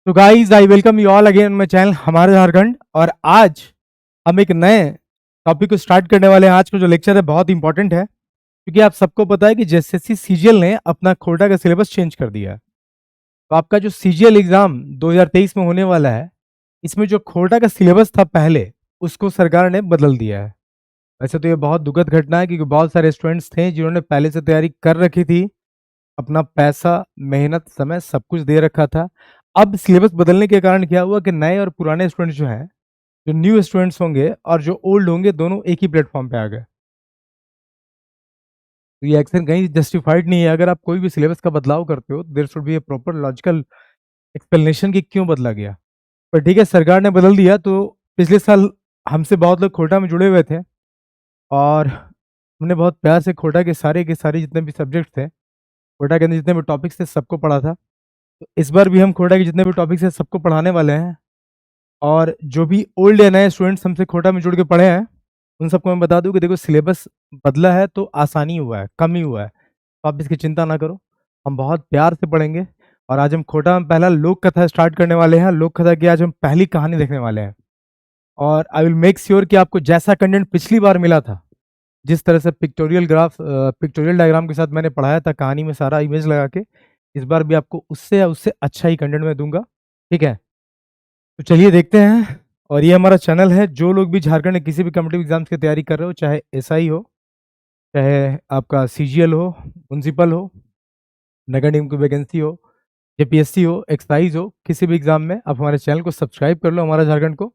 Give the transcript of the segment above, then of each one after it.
तो guys I welcome you all again my channel हमारे झारखंड। और आज हम एक नए टॉपिक को स्टार्ट करने वाले हैं। आज का जो लेक्चर है बहुत इंपॉर्टेंट है, क्योंकि आप सबको पता है कि जेएसएससी सीजीएल ने अपना कोटा का सिलेबस चेंज कर दिया है। तो आपका जो सीजीएल एग्जाम 2023 में होने वाला है, इसमें जो कोटा का सिलेबस था पहले, उसको सरकार ने बदल दिया है। वैसे तो ये बहुत दुखद घटना है, क्योंकि बहुत सारे स्टूडेंट्स थे जिन्होंने पहले से तैयारी कर रखी थी, अपना पैसा, मेहनत, समय सब कुछ दे रखा था। अब सिलेबस बदलने के कारण क्या हुआ कि नए और पुराने स्टूडेंट्स जो हैं, जो न्यू स्टूडेंट्स होंगे और जो ओल्ड होंगे, दोनों एक ही प्लेटफॉर्म पे आ गए। तो ये एक्शन कहीं जस्टिफाइड नहीं है। अगर आप कोई भी सिलेबस का बदलाव करते हो, there should be a proper logical explanation कि क्यों बदला गया। पर ठीक है, सरकार ने बदल दिया। तो पिछले साल हमसे बहुत लोग खोटा में जुड़े हुए थे, और हमने बहुत प्यार से खोटा के सारे जितने भी सब्जेक्ट थे, खोटा के अंदर जितने भी टॉपिक्स थे, सबको पढ़ा था। तो इस बार भी हम खोटा के जितने भी टॉपिक्स हैं सबको पढ़ाने वाले हैं। और जो भी ओल्ड या नए स्टूडेंट्स हमसे खोटा में जुड़ के पढ़े हैं, उन सबको मैं बता दूं कि देखो, सिलेबस बदला है तो आसानी हुआ है, कम ही हुआ है। तो आप इसकी चिंता ना करो, हम बहुत प्यार से पढ़ेंगे। और आज हम खोटा में पहला लोक कथा स्टार्ट करने वाले हैं। लोक कथा की आज हम पहली कहानी देखने वाले हैं। और आई विल मेक श्योर कि आपको जैसा कंटेंट पिछली बार मिला था, जिस तरह से पिक्टोरियल डायग्राम के साथ मैंने पढ़ाया था, कहानी में सारा इमेज लगा के, इस बार भी आपको उससे या उससे अच्छा ही कंटेंट मैं दूंगा। ठीक है, तो चलिए देखते हैं। और ये हमारा चैनल है। जो लोग भी झारखंड में किसी भी कम्पिटिटिव एग्जाम्स की तैयारी कर रहे हो, चाहे एसआई हो, चाहे आपका सीजीएल हो, म्युनिसिपल हो, नगर निगम की वैकेंसी हो, जेपीएससी हो, एक्साइज हो, किसी भी एग्जाम में आप हमारे चैनल को सब्सक्राइब कर लो, हमारा झारखंड को।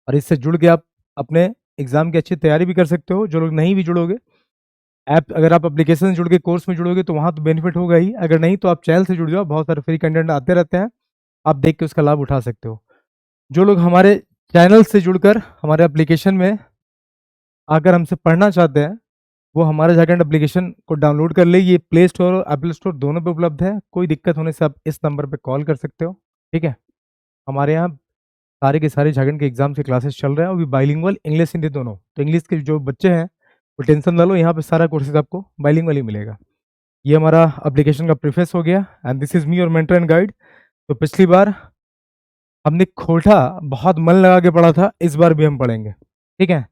और इससे जुड़ के आप अपने एग्जाम की अच्छी तैयारी भी कर सकते हो। जो लोग नहीं भी जुड़ोगे, ऐप अगर आप एप्लीकेशन से जुड़ के कोर्स में जुड़ोगे तो वहाँ तो बेनिफिट होगा ही। अगर नहीं तो आप चैनल से जुड़ जाओ, बहुत सारे फ्री कंटेंट आते रहते हैं, आप देख के उसका लाभ उठा सकते हो। जो लोग हमारे चैनल से जुड़कर हमारे एप्लीकेशन में आकर हमसे पढ़ना चाहते हैं, वो हमारे झारखंड एप्लीकेशन को डाउनलोड कर ले। ये प्ले स्टोर और एप्पल स्टोर दोनों पे उपलब्ध है। कोई दिक्कत होने से आप इस नंबर पे कॉल कर सकते हो। ठीक है, हमारे यहाँ सारे के सारे झारखंड के एग्जाम के क्लासेस चल रहे हैं, वो भी बाइलिंगुअल, इंग्लिश हिंदी दोनों। तो इंग्लिश के जो बच्चे हैं वो टेंशन ना लो, यहाँ पे सारा कोर्सेज आपको बाइलिंगुअल ही मिलेगा। ये हमारा एप्लीकेशन का प्रीफेस हो गया। एंड दिस इज मी और मेंटर एंड गाइड। तो पिछली बार हमने खोटा बहुत मन लगा के पढ़ा था, इस बार भी हम पढ़ेंगे। ठीक है,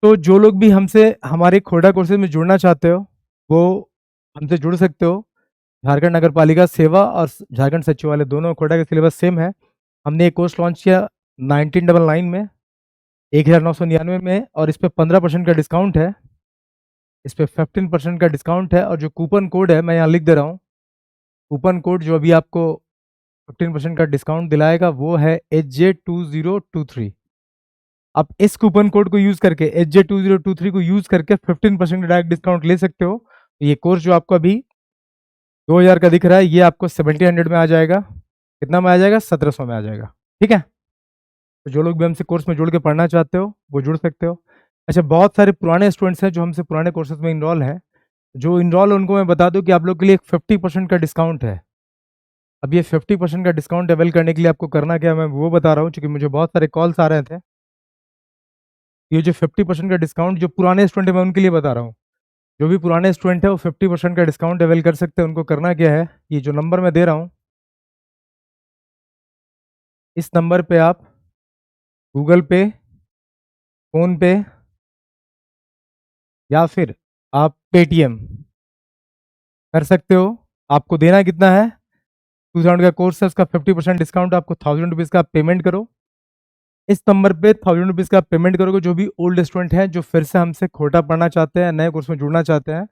तो जो लोग भी हमसे हमारे खोटा कोर्सेज में जुड़ना चाहते हो, वो हमसे जुड़ सकते हो। झारखंड नगर पालिका सेवा और झारखंड सचिवालय दोनों खोटा का सिलेबस सेम है। हमने एक कोर्स लॉन्च किया 1999 में, 1999 में, और इस पर 15% का डिस्काउंट है, इस पर 15% का डिस्काउंट है। और जो कूपन कोड है मैं यहाँ लिख दे रहा हूँ, कूपन कोड जो अभी आपको 15% का डिस्काउंट दिलाएगा वो है HJ2023। आप इस कूपन कोड को यूज करके, HJ2023 को यूज करके 15% डायरेक्ट डिस्काउंट ले सकते हो। ये कोर्स जो आपको अभी 2000 का दिख रहा है, ये आपको 1700 में आ जाएगा। कितना में आ जाएगा? 1700 में आ जाएगा। ठीक है, तो जो लोग भी हमसे कोर्स में जुड़ के पढ़ना चाहते हो वो जुड़ सकते हो। अच्छा, बहुत सारे पुराने स्टूडेंट्स हैं जो हमसे पुराने कोर्सेज में इनरोल हैं। जो इनरोल, उनको मैं बता दूं कि आप लोग के लिए एक 50% का डिस्काउंट है। अब ये 50% का डिस्काउंट अवेल करने के लिए आपको करना क्या है, मैं वो बता रहा हूँ, क्योंकि मुझे बहुत सारे कॉल्स आ रहे थे। ये जो 50% का डिस्काउंट जो पुराने स्टूडेंट है, मैं उनके लिए बता रहा हूँ। जो भी पुराने स्टूडेंट है वो 50% का डिस्काउंट अवेल कर सकते हैं। उनको करना क्या है, ये जो नंबर मैं दे रहा हूँ, इस नंबर पे आप गूगल पे, फोन पे, या फिर आप पेटीएम कर सकते हो। आपको देना कितना है? 2000 का कोर्स है, उसका 50% डिस्काउंट, आपको 1000 रुपीज़ का पेमेंट करो। इस नंबर पे 1000 रुपीज़ का पेमेंट करोगे। जो भी ओल्ड स्टूडेंट हैं जो फिर से हमसे खोटा पढ़ना चाहते हैं, नए कोर्स में जुड़ना चाहते हैं,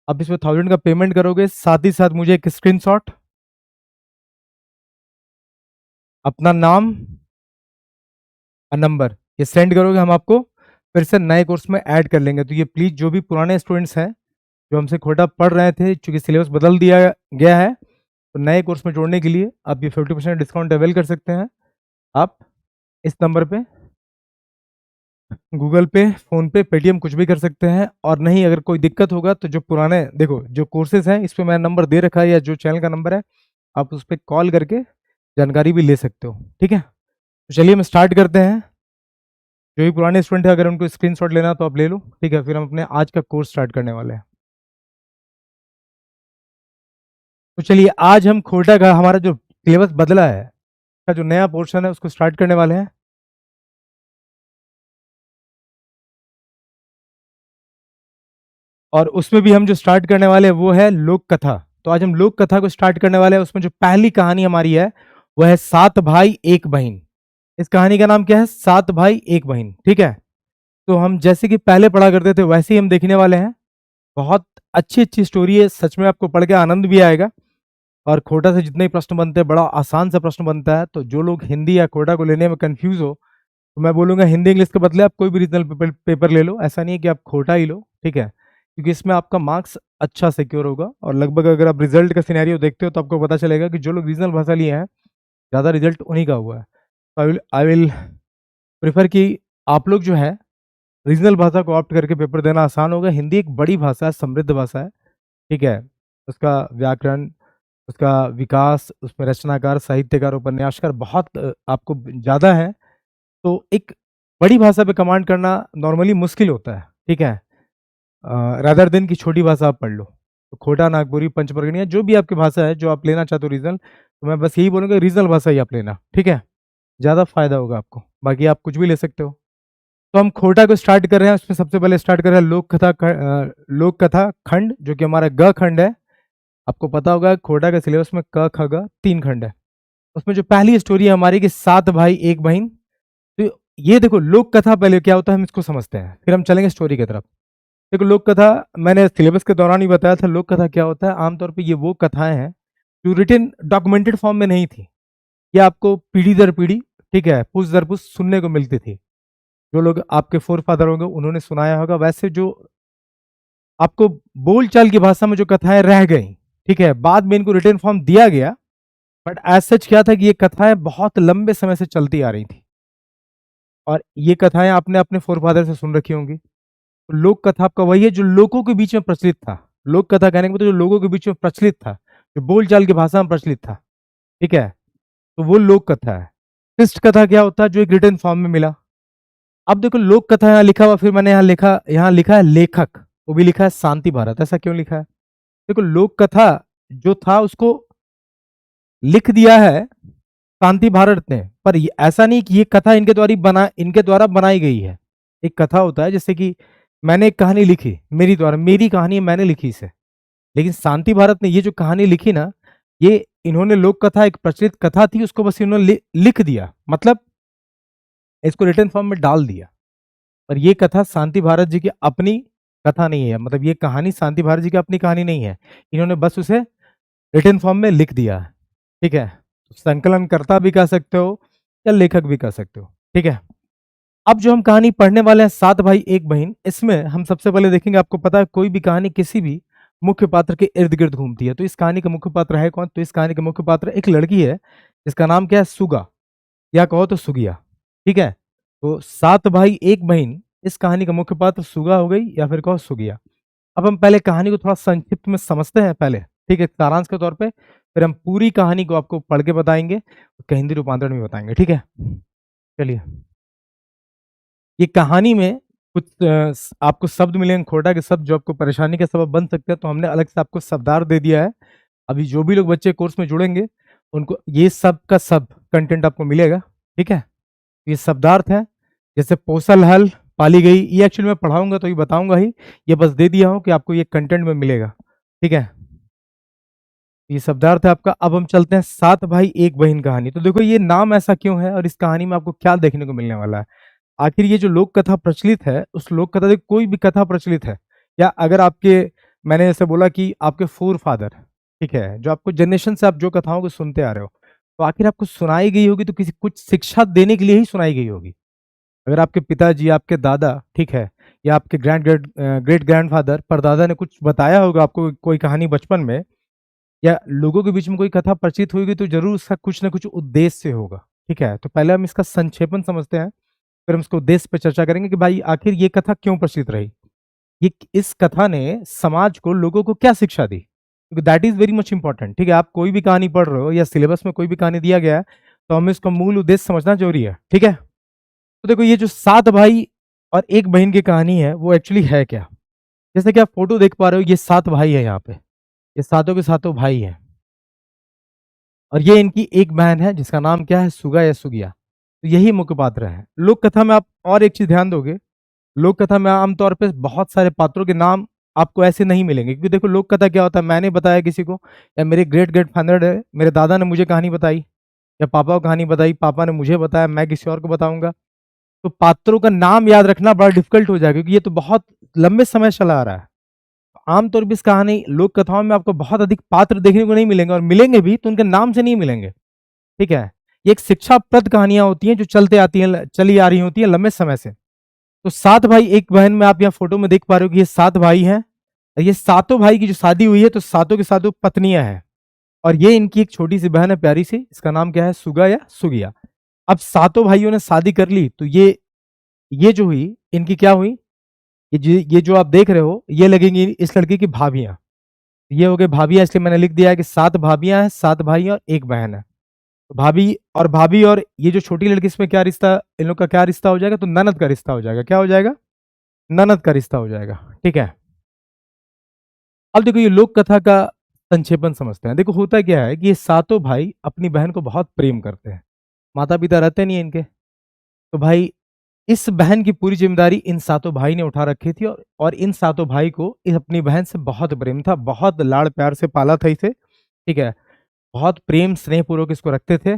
आप इसमें 1000 का पेमेंट करोगे। साथ ही साथ मुझे एक स्क्रीनशॉट, अपना नाम और नंबर, ये सेंड करोगे, हम आपको फिर से नए कोर्स में ऐड कर लेंगे। तो ये प्लीज़ जो भी पुराने स्टूडेंट्स हैं जो हमसे खोटा पढ़ रहे थे, चूंकि सिलेबस बदल दिया गया है, तो नए कोर्स में जोड़ने के लिए आप ये 50% डिस्काउंट अवेल कर सकते हैं। आप इस नंबर पे गूगल पे, फोन पे, पेटीएम कुछ भी कर सकते हैं। और नहीं, अगर कोई दिक्कत होगा तो जो पुराने, देखो जो कोर्सेज हैं, इस पे मेरा नंबर दे रखा है, या जो चैनल का नंबर है, आप उस पर कॉल करके जानकारी भी ले सकते हो। ठीक है, तो चलिए हम स्टार्ट करते हैं। जो भी पुराने स्टूडेंट है, अगर उनको स्क्रीनशॉट लेना तो आप ले लो। ठीक है, फिर हम अपने आज का कोर्स स्टार्ट करने वाले हैं। तो चलिए, आज हम खोटा का हमारा जो सिलेबस बदला है, का जो नया पोर्शन है उसको स्टार्ट करने वाले हैं। और उसमें भी हम जो स्टार्ट करने वाले हैं वो है लोक कथा। तो आज हम लोक कथा को स्टार्ट करने वाले हैं। उसमें जो पहली कहानी हमारी है वह है 7 भाई एक बहन। इस कहानी का नाम क्या है? 7 भाई एक बहन। ठीक है, तो हम जैसे कि पहले पढ़ा करते थे वैसे ही हम देखने वाले हैं। बहुत अच्छी अच्छी स्टोरी है, सच में आपको पढ़ के आनंद भी आएगा। और खोटा से जितने ही प्रश्न बनते हैं बड़ा आसान सा प्रश्न बनता है। तो जो लोग हिंदी या खोटा को लेने में कंफ्यूज हो तो मैं बोलूंगा हिंदी इंग्लिश के बदले आप कोई भी रीजनल पेपर ले लो। ऐसा नहीं है कि आप खोटा ही लो, ठीक है, क्योंकि इसमें आपका मार्क्स अच्छा सिक्योर होगा। और लगभग अगर आप रिजल्ट का सिनेरियो देखते हो तो आपको पता चलेगा कि जो लोग रीजनल भाषा लिए हैं ज़्यादा रिजल्ट उन्हीं का हुआ है। तो आई विल प्रेफर कि आप लोग जो है रीजनल भाषा को ऑप्ट करके पेपर देना आसान होगा। हिंदी एक बड़ी भाषा है, समृद्ध भाषा है, ठीक है। उसका व्याकरण, उसका विकास, उसमें रचनाकार, साहित्यकार, उपन्यासकार बहुत आपको ज़्यादा है। तो एक बड़ी भाषा पे कमांड करना नॉर्मली मुश्किल होता है, ठीक है, रादर देन की छोटी भाषा आप पढ़ लो। तो खोटा, नागपुरी, पंचपर्गनिया, जो भी आपकी भाषा है जो आप लेना चाहते हो रीजनल, तो मैं बस यही बोलूँगा रीजनल भाषा ही आप लेना, ठीक है, ज़्यादा फायदा होगा आपको। बाकी आप कुछ भी ले सकते हो। तो हम खोटा को स्टार्ट कर रहे हैं। उसमें सबसे पहले स्टार्ट कर रहे हैं लोक कथा खंड, जो कि हमारा ग खंड है। आपको पता होगा खोटा के सिलेबस में क ख ग 3 खंड है। उसमें जो पहली स्टोरी है हमारी कि 7 भाई एक बहन। तो ये देखो लोक कथा पहले क्या होता है हम इसको समझते हैं, फिर हम चलेंगे स्टोरी की तरफ। देखो लोक कथा मैंने सिलेबस के दौरान ही बताया था। लोक कथा क्या होता है? आमतौर पे ये वो कथाएं हैं जो रिटन डॉक्यूमेंटेड फॉर्म में नहीं थी। ये आपको पीढ़ी दर पीढ़ी, ठीक है, पुश दर पुश सुनने को मिलती थी। जो लोग आपके फोर फादर होंगे उन्होंने सुनाया होगा। वैसे जो आपको बोलचाल की भाषा में जो कथाएं रह गई, ठीक है, बाद में इनको रिटन फॉर्म दिया गया। बट एज सच क्या था कि ये कथाएं बहुत लंबे समय से चलती आ रही थी। और ये कथाएं आपने अपने फोर फादर से सुन रखी होंगी। तो लोक कथा आपका वही है जो लोगों के बीच में प्रचलित था। लोक कथा कहने के मतलब जो लोगों के बीच में प्रचलित था, जो बोलचाल की भाषा में प्रचलित था, ठीक है, तो वो लोक कथा है। कृष्ण कथा क्या होता है? जो एक रिटन फॉर्म में मिला। अब देखो लोक कथा यहाँ लिखा हुआ, फिर मैंने यहाँ लिखा है लेखक, वो भी लिखा है शांति भारत। ऐसा क्यों लिखा है? देखो लोक कथा जो था उसको लिख दिया है शांति भारत ने, पर ऐसा नहीं कि ये कथा इनके द्वारा बनाई गई है। एक कथा होता है जैसे कि मैंने एक कहानी लिखी मेरी द्वारा, मेरी कहानी है, मैंने लिखी इसे। लेकिन शांति भारत ने ये जो कहानी लिखी ना, ये इन्होंने लोक कथा, एक प्रचलित कथा थी, उसको बस इन्होंने लिख दिया, मतलब इसको रिटर्न फॉर्म में डाल दिया। पर ये कथा शांति भारत जी की अपनी कथा नहीं है, मतलब ये कहानी शांति भारत जी की अपनी कहानी नहीं है। इन्होंने बस उसे रिटर्न फॉर्म में लिख दिया है, ठीक है। तो संकलनकर्ता भी कह सकते हो या लेखक भी कह सकते हो, ठीक है। अब जो हम कहानी पढ़ने वाले हैं 7 भाई एक बहन, इसमें हम सबसे पहले देखेंगे, आपको पता है कोई भी कहानी किसी भी मुख्य पात्र के इर्द गिर्द घूमती है। तो इस कहानी का मुख्य पात्र है कौन? तो इस कहानी का मुख्य पात्र एक लड़की है जिसका नाम क्या है? सुगा, या कहो तो सुगिया, ठीक है। तो 7 भाई एक बहन, इस कहानी का मुख्य पात्र सुगा हो गई या फिर कहो सुगिया। अब हम पहले कहानी को थोड़ा संक्षिप्त में समझते हैं पहले, ठीक है, सारांश के तौर पे। फिर हम पूरी कहानी को आपको पढ़ के बताएंगे, उसका हिंदी रूपांतरण भी बताएंगे, ठीक है। चलिए, ये कहानी में कुछ आपको शब्द मिलेंगे, खोटा के शब्द, जो आपको परेशानी का सबब बन सकते हैं। तो हमने अलग से आपको शब्दार्थ दे दिया है। अभी जो भी लोग बच्चे कोर्स में जुड़ेंगे उनको ये सब का सब कंटेंट आपको मिलेगा, ठीक है। ये शब्दार्थ है, जैसे पोसल हल, पाली गई, ये एक्चुअली मैं पढ़ाऊंगा तो ये बताऊंगा ही। ये बस दे दिया हूं कि आपको ये कंटेंट में मिलेगा, ठीक है। ये शब्दार्थ है आपका। अब हम चलते हैं 7 भाई एक बहन कहानी। तो देखो ये नाम ऐसा क्यों है और इस कहानी में आपको क्या देखने को मिलने वाला है। आखिर ये जो लोक कथा प्रचलित है, उस लोक कथा, कोई भी कथा प्रचलित है, या अगर आपके, मैंने जैसे बोला कि आपके फोर फादर, ठीक है, जो आपको जनरेशन से आप जो कथाओं को सुनते आ रहे हो, तो आखिर आपको सुनाई गई होगी तो किसी कुछ शिक्षा देने के लिए ही सुनाई गई होगी। अगर आपके पिताजी, आपके दादा, ठीक है, या आपके ग्रेट ग्रैंडफादर, परदादा ने कुछ बताया होगा आपको कोई कहानी बचपन में, या लोगों के बीच में कोई कथा प्रचलित होगी, तो जरूर उसका कुछ ना कुछ उद्देश्य से होगा, ठीक है। तो पहले हम इसका संक्षेपण समझते हैं, फिर हम इसको उद्देश्य पे चर्चा करेंगे कि भाई आखिर ये कथा क्यों प्रचलित रही। ये इस कथा ने समाज को, लोगों को क्या शिक्षा दी, क्योंकि that is very much important, ठीक है। आप कोई भी कहानी पढ़ रहे हो या सिलेबस में कोई भी कहानी दिया गया है तो हमें इसका मूल उद्देश्य समझना जरूरी है, ठीक है। तो देखो ये जो 7 भाई और एक बहन की कहानी है वो एक्चुअली है क्या। जैसे कि आप फोटो देख पा रहे हो, ये 7 भाई है यहाँ पे, ये सातों के सातों भाई हैं। और ये इनकी एक बहन है जिसका नाम क्या है, सुगा या सुगिया। तो यही मुख्य पात्र है। लोक कथा में आप और एक चीज ध्यान दोगे, लोक कथा में आमतौर पे बहुत सारे पात्रों के नाम आपको ऐसे नहीं मिलेंगे, क्योंकि देखो लोक कथा क्या होता है, मैंने बताया किसी को, या मेरे ग्रेट ग्रेट फादर है, मेरे दादा ने मुझे कहानी बताई, या पापा को कहानी बताई, पापा ने मुझे बताया, मैं किसी और को बताऊंगा। तो पात्रों का नाम याद रखना बड़ा डिफिकल्ट हो जाएगा, क्योंकि ये तो बहुत लंबे समय चला आ रहा है। आमतौर पर इस कहानी लोक कथाओं में आपको बहुत अधिक पात्र देखने को नहीं मिलेंगे, और मिलेंगे भी तो उनके नाम से नहीं मिलेंगे। ठीक है, ये एक शिक्षाप्रद कहानियां होती हैं जो चलते आती हैं, चली आ रही होती हैं लंबे समय से। तो 7 भाई 1 बहन में आप यहाँ फोटो में देख पा रहे हो कि ये 7 भाई हैं। ये सातों भाई की जो शादी हुई है तो सातों के सातों पत्नियां हैं, और ये इनकी एक छोटी सी बहन है प्यारी सी, इसका नाम क्या है, सुगा या सुगिया। अब सातों भाइयों ने शादी कर ली, तो ये जो हुई इनकी क्या हुई, ये जो आप देख रहे हो ये लगेंगी इस लड़के की भाभियां। ये हो गए भाभियां, इसलिए मैंने लिख दिया है कि 7 भाभियां हैं, 7 भाई और 1 बहन है। तो भाभी और ये जो छोटी लड़की, इसमें क्या रिश्ता, इन लोग का क्या रिश्ता हो जाएगा, तो ननद का रिश्ता हो जाएगा। क्या हो जाएगा, ननद का रिश्ता हो जाएगा। ठीक है, अब देखो ये लोक कथा का संक्षेपण समझते हैं। देखो होता क्या है कि ये सातों भाई अपनी बहन को बहुत प्रेम करते हैं, माता पिता रहते नहीं है इनके, तो भाई इस बहन की पूरी जिम्मेदारी इन सातों भाई ने उठा रखी थी, और इन सातों भाई को इस अपनी बहन से बहुत प्रेम था, बहुत लाड़ प्यार से पाला था इसे। ठीक है, बहुत प्रेम स्नेह पूर्वक इसको रखते थे,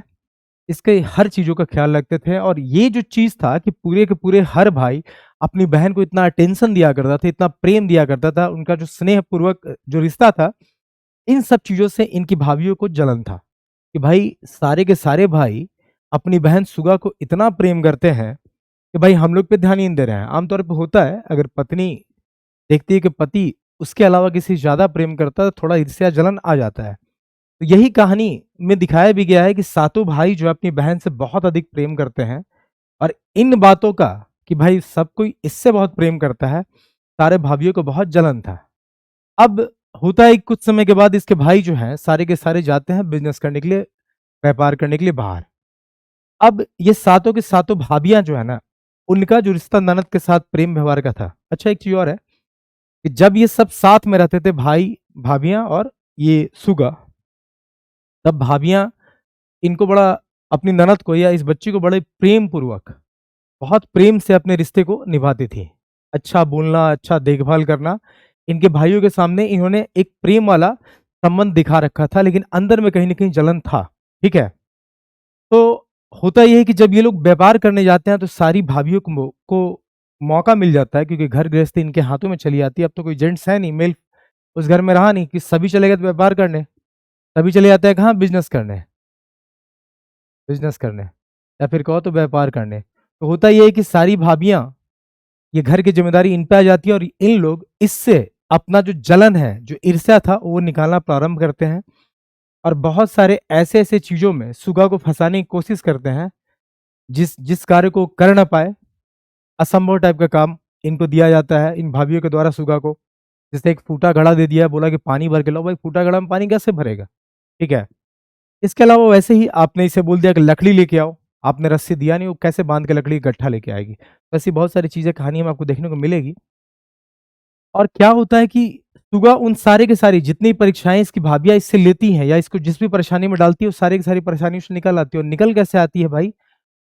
इसके हर चीज़ों का ख्याल रखते थे। और ये जो चीज़ था कि पूरे के पूरे हर भाई अपनी बहन को इतना अटेंशन दिया करता था, इतना प्रेम दिया करता था, उनका जो स्नेहपूर्वक जो रिश्ता था, इन सब चीज़ों से इनकी भाभीयों को जलन था कि भाई सारे के सारे भाई अपनी बहन सुगा को इतना प्रेम करते हैं कि भाई हम लोग पे ध्यान ही नहीं दे रहे हैं। आमतौर पे होता है, अगर पत्नी देखती है कि पति उसके अलावा किसी से ज़्यादा प्रेम करता है, तो थोड़ा ईर्ष्या जलन आ जाता है। तो यही कहानी में दिखाया भी गया है कि सातों भाई जो है अपनी बहन से बहुत अधिक प्रेम करते हैं, और इन बातों का कि भाई सब कोई इससे बहुत प्रेम करता है, सारे भाइयों को बहुत जलन था। अब होता है कुछ समय के बाद इसके भाई जो हैं सारे के सारे जाते हैं बिजनेस करने के लिए, व्यापार करने के लिए बाहर। अब ये सातों के सातों भाभियां जो है ना, उनका जो रिश्ता ननद के साथ प्रेम व्यवहार का था। अच्छा एक चीज और है कि जब ये सब साथ में रहते थे, भाई भाभियां और ये सुगा, तब भाभियां इनको बड़ा, अपनी ननद को या इस बच्ची को बड़े प्रेम पूर्वक, बहुत प्रेम से अपने रिश्ते को निभाती थी। अच्छा बोलना, अच्छा देखभाल करना, इनके भाइयों के सामने इन्होंने एक प्रेम वाला संबंध दिखा रखा था, लेकिन अंदर में कहीं न कहीं जलन था। ठीक है? तो होता ये है कि जब ये लोग व्यापार करने जाते हैं तो सारी भाभियों को मौका मिल जाता है, क्योंकि घर गृहस्थी इनके हाथों में चली आती है। अब तो कोई जेंट्स है नहीं, मेल उस घर में रहा नहीं कि सभी चले गए तो व्यापार करने, सभी चले जाते हैं कहाँ, बिज़नेस करने, बिज़नेस करने, या फिर कहो तो व्यापार करने। तो होता ये है कि सारी भाभियाँ, ये घर की ज़िम्मेदारी इन पे आ जाती है, और इन लोग इससे अपना जो जलन है, जो ईर्ष्या था, वो निकालना प्रारंभ करते हैं, और बहुत सारे ऐसे-ऐसे चीज़ों में सुगा को फँसाने की कोशिश करते हैं, जिस जिस कार्य को कर ना पाए, असंभव टाइप का काम इनको दिया जाता है इन भाभीयों के द्वारा सुगा को। जैसे एक फूटा घड़ा दे दिया, बोला कि पानी भर के लाओ, भाई फूटा घड़ा में पानी कैसे भरेगा? ठीक है? इसके अलावा वैसे ही आपने इसे बोल दिया कि लकड़ी लेके आओ, आपने रस्सी दिया नहीं, वो कैसे बाँध के लकड़ी इकट्ठा लेके आएगी? तो ऐसी बहुत सारी चीज़ें कहानियों में आपको देखने को मिलेगी। और क्या होता है कि सुगा उन सारे के सारी जितनी परीक्षाएँ इसकी भाभियाँ इससे लेती हैं, या इसको जिस भी परेशानी में डालती है, वो सारी की सारी परेशानियों से निकल आती है। और निकल कैसे आती है भाई?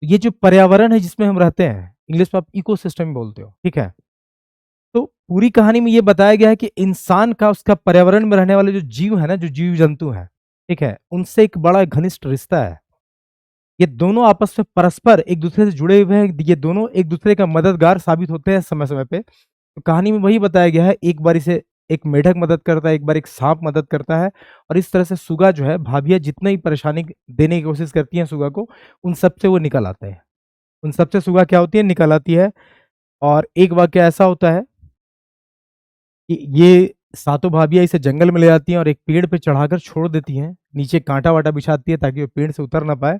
ये जो पर्यावरण है जिसमें हम रहते हैं, इंग्लिश में आप इकोसिस्टम बोलते हो, ठीक है? तो पूरी कहानी में ये बताया गया है कि इंसान का उसका पर्यावरण में रहने वाले जो जीव है ना, जो जीव-जंतु हैं, ठीक है? उनसे एक बड़ा घनिष्ठ रिश्ता है। ये दोनों आपस में परस्पर एक-दूसरे से जुड़े हुए हैं, ये दोनों एक-दूसरे का मददगार साबित होते हैं समय-समय पे। तो कहानी में वही बताया गया है, एक बार इसे एक मेढक मदद करता है, एक बार एक साँप मदद करता है, और इस तरह से सुगा जो है, भाभियाँ जितनी ही परेशानी देने की कोशिश करती हैं सुगा को, उन सब से वो निकल आता है। उन सब से सुगा क्या होती है, निकल आती है। और एक वाक़या ऐसा होता है कि ये सातों भाभियाँ इसे जंगल में ले जाती हैं और एक पेड़ पे चढ़ाकर छोड़ देती हैं। नीचे काँटा-वाँटा बिछाती है ताकि वो पेड़ से उतर ना पाए,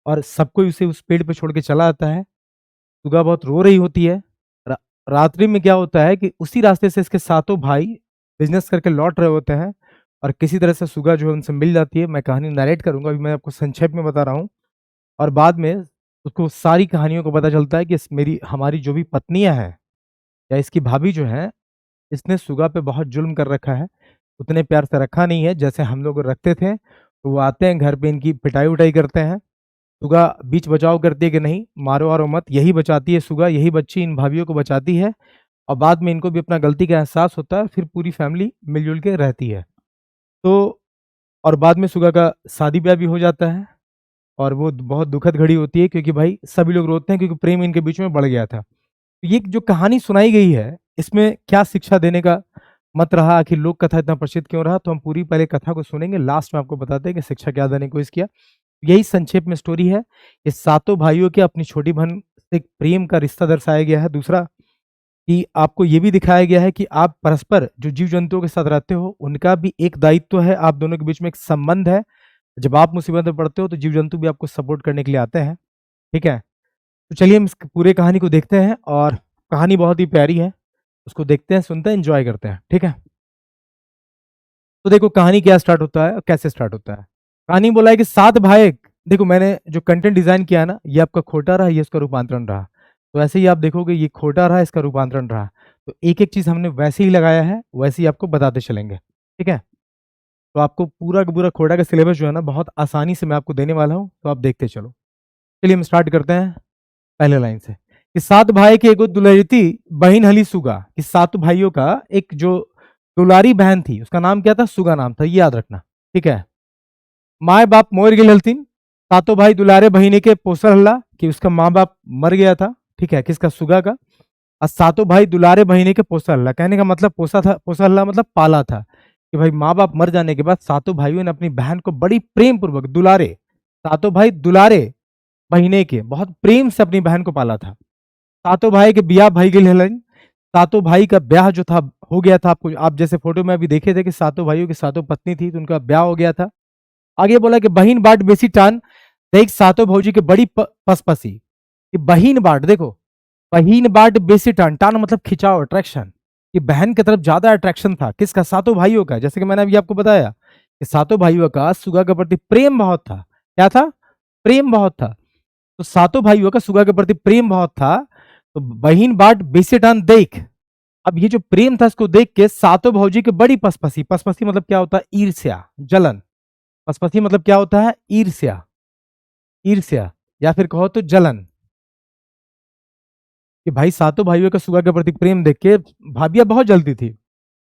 और सब कोई उसे उस पेड़ पे छोड़ के चला आता है। सुगा बहुत रो रही होती है। रा रात्रि में क्या होता है कि उसी रास्ते से इसके सातों भाई बिज़नेस करके लौट रहे होते हैं, और किसी तरह से सुगा जो है उनसे मिल जाती है। मैं कहानी नैरेट करूँगा, अभी मैं आपको संक्षेप में बता रहा हूँ, और बाद में उसको सारी कहानियों को पता चलता है कि इस मेरी हमारी जो भी पत्नियाँ हैं, या इसकी भाभी जो हैं, इसने सुगा पे बहुत जुल्म कर रखा है। उतने प्यार से रखा नहीं है जैसे हम लोग रखते थे, तो वो आते हैं घर पे, इनकी पिटाई उटाई करते हैं। सुगा बीच बचाव करती है कि नहीं मारो वारो मत, यही बचाती है सुगा, यही बच्ची इन भाभियों को बचाती है। और बाद में इनको भी अपना गलती का एहसास होता है, फिर पूरी फैमिली मिलजुल के रहती है। तो और बाद में सुगा का शादी ब्याह भी हो जाता है। और वो बहुत दुखद घड़ी होती है, क्योंकि भाई सभी लोग रोते हैं, क्योंकि प्रेम इनके बीच में बढ़ गया था। तो ये जो कहानी सुनाई गई है, इसमें क्या शिक्षा देने का मत रहा, आखिर लोक कथा इतना प्रसिद्ध क्यों रहा, तो हम पूरी पहले कथा को सुनेंगे, लास्ट में आपको बताते हैं कि शिक्षा क्या देने की कोशिश किया। यही संक्षेप में स्टोरी है। ये सातों भाइयों के अपनी छोटी बहन से एक प्रेम का रिश्ता दर्शाया गया है। दूसरा कि आपको ये भी दिखाया गया है कि आप परस्पर जो जीव जंतुओं के साथ रहते हो, उनका भी एक दायित्व है, आप दोनों के बीच में एक संबंध है। जब आप मुसीबत में पड़ते हो तो जीव जंतु भी आपको सपोर्ट करने के लिए आते हैं। ठीक है, तो चलिए हम इस पूरे कहानी को देखते हैं। और कहानी बहुत ही प्यारी है, उसको देखते हैं, सुनते हैं, एंजॉय करते हैं। ठीक है, तो देखो कहानी क्या स्टार्ट होता है और कैसे स्टार्ट होता है। कहानी बोला है कि 7 भाई, देखो मैंने जो कंटेंट डिजाइन किया ना, ये आपका खोटा रहा, ये इसका रूपांतरण रहा। तो ऐसे ही आप देखोगे ये खोटा रहा, इसका रूपांतरण रहा। तो एक एक चीज हमने वैसे ही लगाया है, वैसे ही आपको बताते चलेंगे। ठीक है, तो आपको पूरा का पूरा खोटा का सिलेबस जो है ना, बहुत आसानी से मैं आपको देने वाला हूँ, तो आप देखते चलो। चलिए हम स्टार्ट करते हैं पहले लाइन से। कि 7 भाई की एगो दुलहती बहन हली सुगा। कि 7 भाइयों का एक जो दुलारी बहन थी, उसका नाम क्या था, सुगा नाम था, ये याद रखना। ठीक है, माए बाप मोर गेल हलतीन। 7 भाई दुलारे बहिनी के पोसल हल्ला, कि उसका माँ बाप मर गया था। ठीक है, किसका, सुगा का। और 7 भाई दुलारे बहिनी के पोसल हल्ला, कहने का मतलब पोसा था, पोसा हल्ला मतलब पाला था। कि भाई माँ बाप मर जाने के बाद 7 भाइयों ने अपनी बहन को बड़ी प्रेम पूर्वक दुलारे, 7 भाई दुलारे बहिने के बहुत प्रेम से अपनी बहन को पाला था। 7 भाई के ब्याह भाई गेल हलन। 7 भाई का ब्याह जो था हो गया था। आपको, आप जैसे फोटो में अभी देखे थे कि 7 भाइयों की 7 पत्नी थी, तो उनका ब्याह हो गया था। आगे बोला कि बहिन बाट बेसी टान, देख 7 भौजी के बड़ी पसपसी। कि बहिन बाट, देखो बहिन बाट बेसी टान, टान मतलब खिंचाव, अट्रैक्शन। कि बहन की तरफ ज्यादा अट्रैक्शन था, किसका, 7 भाइयों का। जैसे कि मैंने अभी आपको बताया कि 7 भाइयों का सुगा के प्रति प्रेम बहुत था। क्या था, प्रेम बहुत था। तो 7 भाइयों का सुगा के प्रति प्रेम बहुत था। तो बहिन बाट बेसी टान देख, अब ये जो प्रेम था इसको देख के 7 भौजी के बड़ी पसपसी। पसपसी मतलब क्या होता है, ईर्ष्या, जलन। पसपसी मतलब क्या होता है, ईर्ष्या, ईर्ष्या या फिर कहो तो जलन। कि भाई 7 भाइयों का सुगा के प्रति प्रेम देख के भाभिया बहुत जलती थी।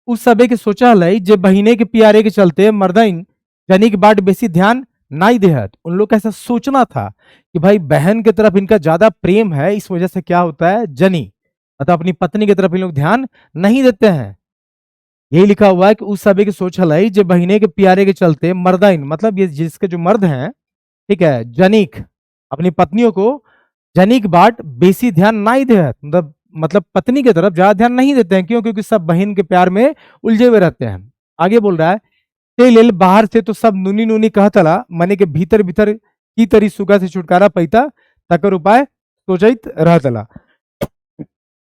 उस सबे के सोचा लई जे बहिने के प्यारे के चलते मर्दाइन जनी के बाट बेसी ध्यान नहीं देहत। उन लोग का ऐसा सोचना था कि भाई बहन की तरफ इनका ज्यादा प्रेम है, इस वजह से क्या होता है, जनी मतलब अपनी पत्नी की तरफ इन लोग ध्यान नहीं देते हैं। यही लिखा हुआ है कि उस सभी की सोच हलाई जे बहिने के प्यारे के चलते मर्दाइन, मतलब ये जिसके जो मर्द हैं, ठीक है, जनिक अपनी पत्नियों को जनिक बाट बेसी ध्यान नहीं दे, मतलब पत्नी की तरफ ज्यादा ध्यान नहीं देते हैं। क्यों, क्योंकि सब बहन के प्यार में उलझे हुए रहते हैं। आगे बोल रहा है, ते लेल बाहर से तो सब नूनी नूनी कहतला, मने के भीतर भीतर की तरी सुगा से छुटकारा पैता तकर उपाय सोचित रहतला।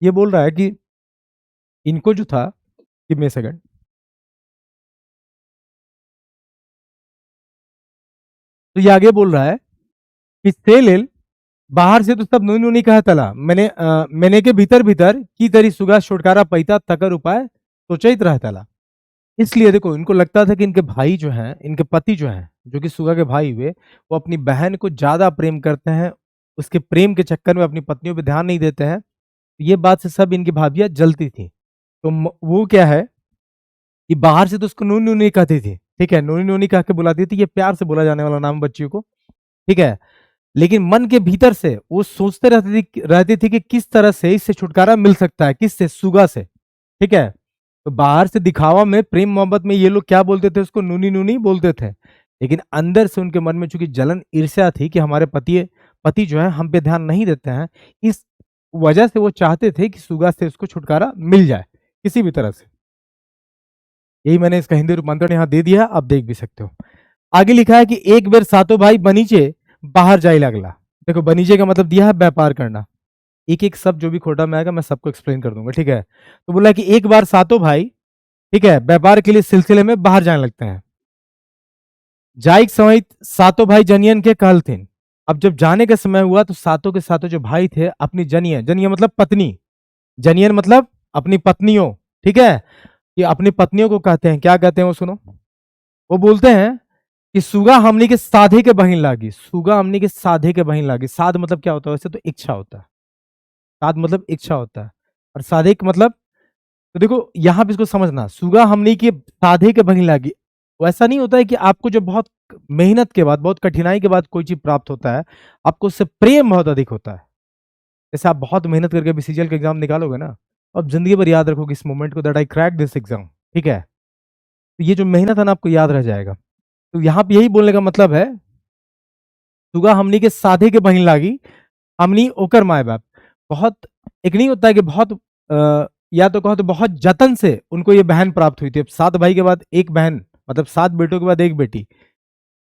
ये बोल रहा है कि इनको जो था, गिव मी अ सेकंड। तो ये आगे बोल रहा है कि से लेल बाहर से तो सब नूनी नूनी कहा तला, मैंने के भीतर भीतर की तरी सुगा छुटकारा पैता तकर उपाय सोचित रह तला। इसलिए देखो इनको लगता था कि इनके भाई जो हैं, इनके पति जो हैं, जो कि सुगा के भाई हुए, वो अपनी बहन को ज्यादा प्रेम करते हैं। उसके प्रेम के चक्कर में अपनी पत्नियों पे ध्यान नहीं देते हैं। ये बात से सब इनकी भाभियां जलती थी। तो वो क्या है कि बाहर से तो उसको नूनी नूनी कहती थी, ठीक है, नूनी नूनी कह के बुलाती थी, ये प्यार से बोला जाने वाला नाम बच्चियों को। ठीक है, लेकिन मन के भीतर से वो सोचते रहती थी कि किस तरह से इससे छुटकारा मिल सकता है, किससे, सुगा से। ठीक है, तो बाहर से दिखावा में, प्रेम मोहब्बत में ये लोग क्या बोलते थे, उसको नूनी नूनी बोलते थे। लेकिन अंदर से उनके मन में चूंकि जलन, ईर्ष्या थी कि हमारे पति जो है हम पे ध्यान नहीं देते हैं, इस वजह से वो चाहते थे कि सुगा से उसको छुटकारा मिल जाए किसी भी तरह से। यही मैंने इसका हिंदी रूपांतरण यहाँ दे दिया, आप देख भी सकते हो। आगे लिखा है कि एक बेर 7 भाई बनीचे बाहर जाए लगला। देखो बनीचे का मतलब दिया है व्यापार करना। एक एक सब जो भी खोटा में आएगा मैं सबको एक्सप्लेन कर दूंगा। ठीक है, तो बोला कि एक बार 7 भाई, ठीक है, व्यापार के लिए सिलसिले में बाहर जाने लगते हैं। जाइक समय 7 भाई जनियन के कहल थे। अब जब जाने का समय हुआ तो 7 के 7 जो भाई थे अपनी जनियन, जनियन मतलब पत्नी, जनियन मतलब अपनी पत्नियों, ठीक है, कि अपनी पत्नियों को कहते हैं, क्या कहते हैं वो सुनो। वो बोलते हैं कि सुगा हमनी के साधे के बहिन लागी, सुगा हमनी के साधे के बहिन लागी। साध मतलब क्या होता है वैसे? तो इच्छा होता है। साध मतलब इच्छा होता है, और साधे का मतलब, तो देखो यहाँ पे इसको समझना, सुगा हमनी के साधे के बहिन लागी। वैसा नहीं होता है कि आपको जब बहुत मेहनत के बाद, बहुत कठिनाई के बाद कोई चीज प्राप्त होता है, आपको उससे प्रेम बहुत अधिक होता है। जैसे आप बहुत मेहनत करके बीसीजीएल का एग्जाम निकालोगे ना, अब जिंदगी भर याद रखोगे इस मोमेंट को, that I crack this exam, ठीक है? तो ये जो मेहनत है ना, आपको याद रह जाएगा। तो यहाँ पे यही बोलने का मतलब है, सुगा हमनी के साधे के बहिन लागी, हमनी ओकर माए बाप। बहुत, एक नहीं होता है कि बहुत या तो कहो तो बहुत जतन से उनको ये बहन प्राप्त हुई थी। अब 7 भाई के बाद एक बहन, मतलब 7 बेटों के बाद एक बेटी।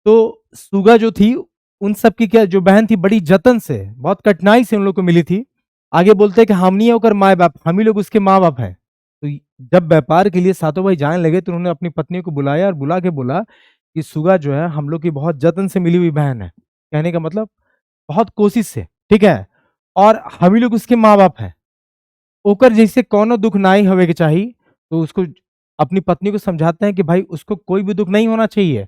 तो सुगा जो थी, उन सब की क्या जो बहन थी, बड़ी जतन से, बहुत कठिनाई से उन लोग को मिली थी। आगे बोलते हैं कि हमनी होकर माए बाप, हम ही लोग उसके माँ बाप हैं। तो जब व्यापार के लिए सातों भाई जाने लगे, तो उन्होंने अपनी पत्नी को बुलाया और बुला के बोला कि सुगा जो है हम लोग की बहुत जतन से मिली हुई बहन है। कहने का मतलब बहुत कोशिश से, ठीक है, और हम ही लोग उसके माँ बाप हैं। ओकर जैसे कौनो दुख नाई होवे के चाही। तो उसको, अपनी पत्नी को समझाते हैं कि भाई उसको कोई भी दुख नहीं होना चाहिए।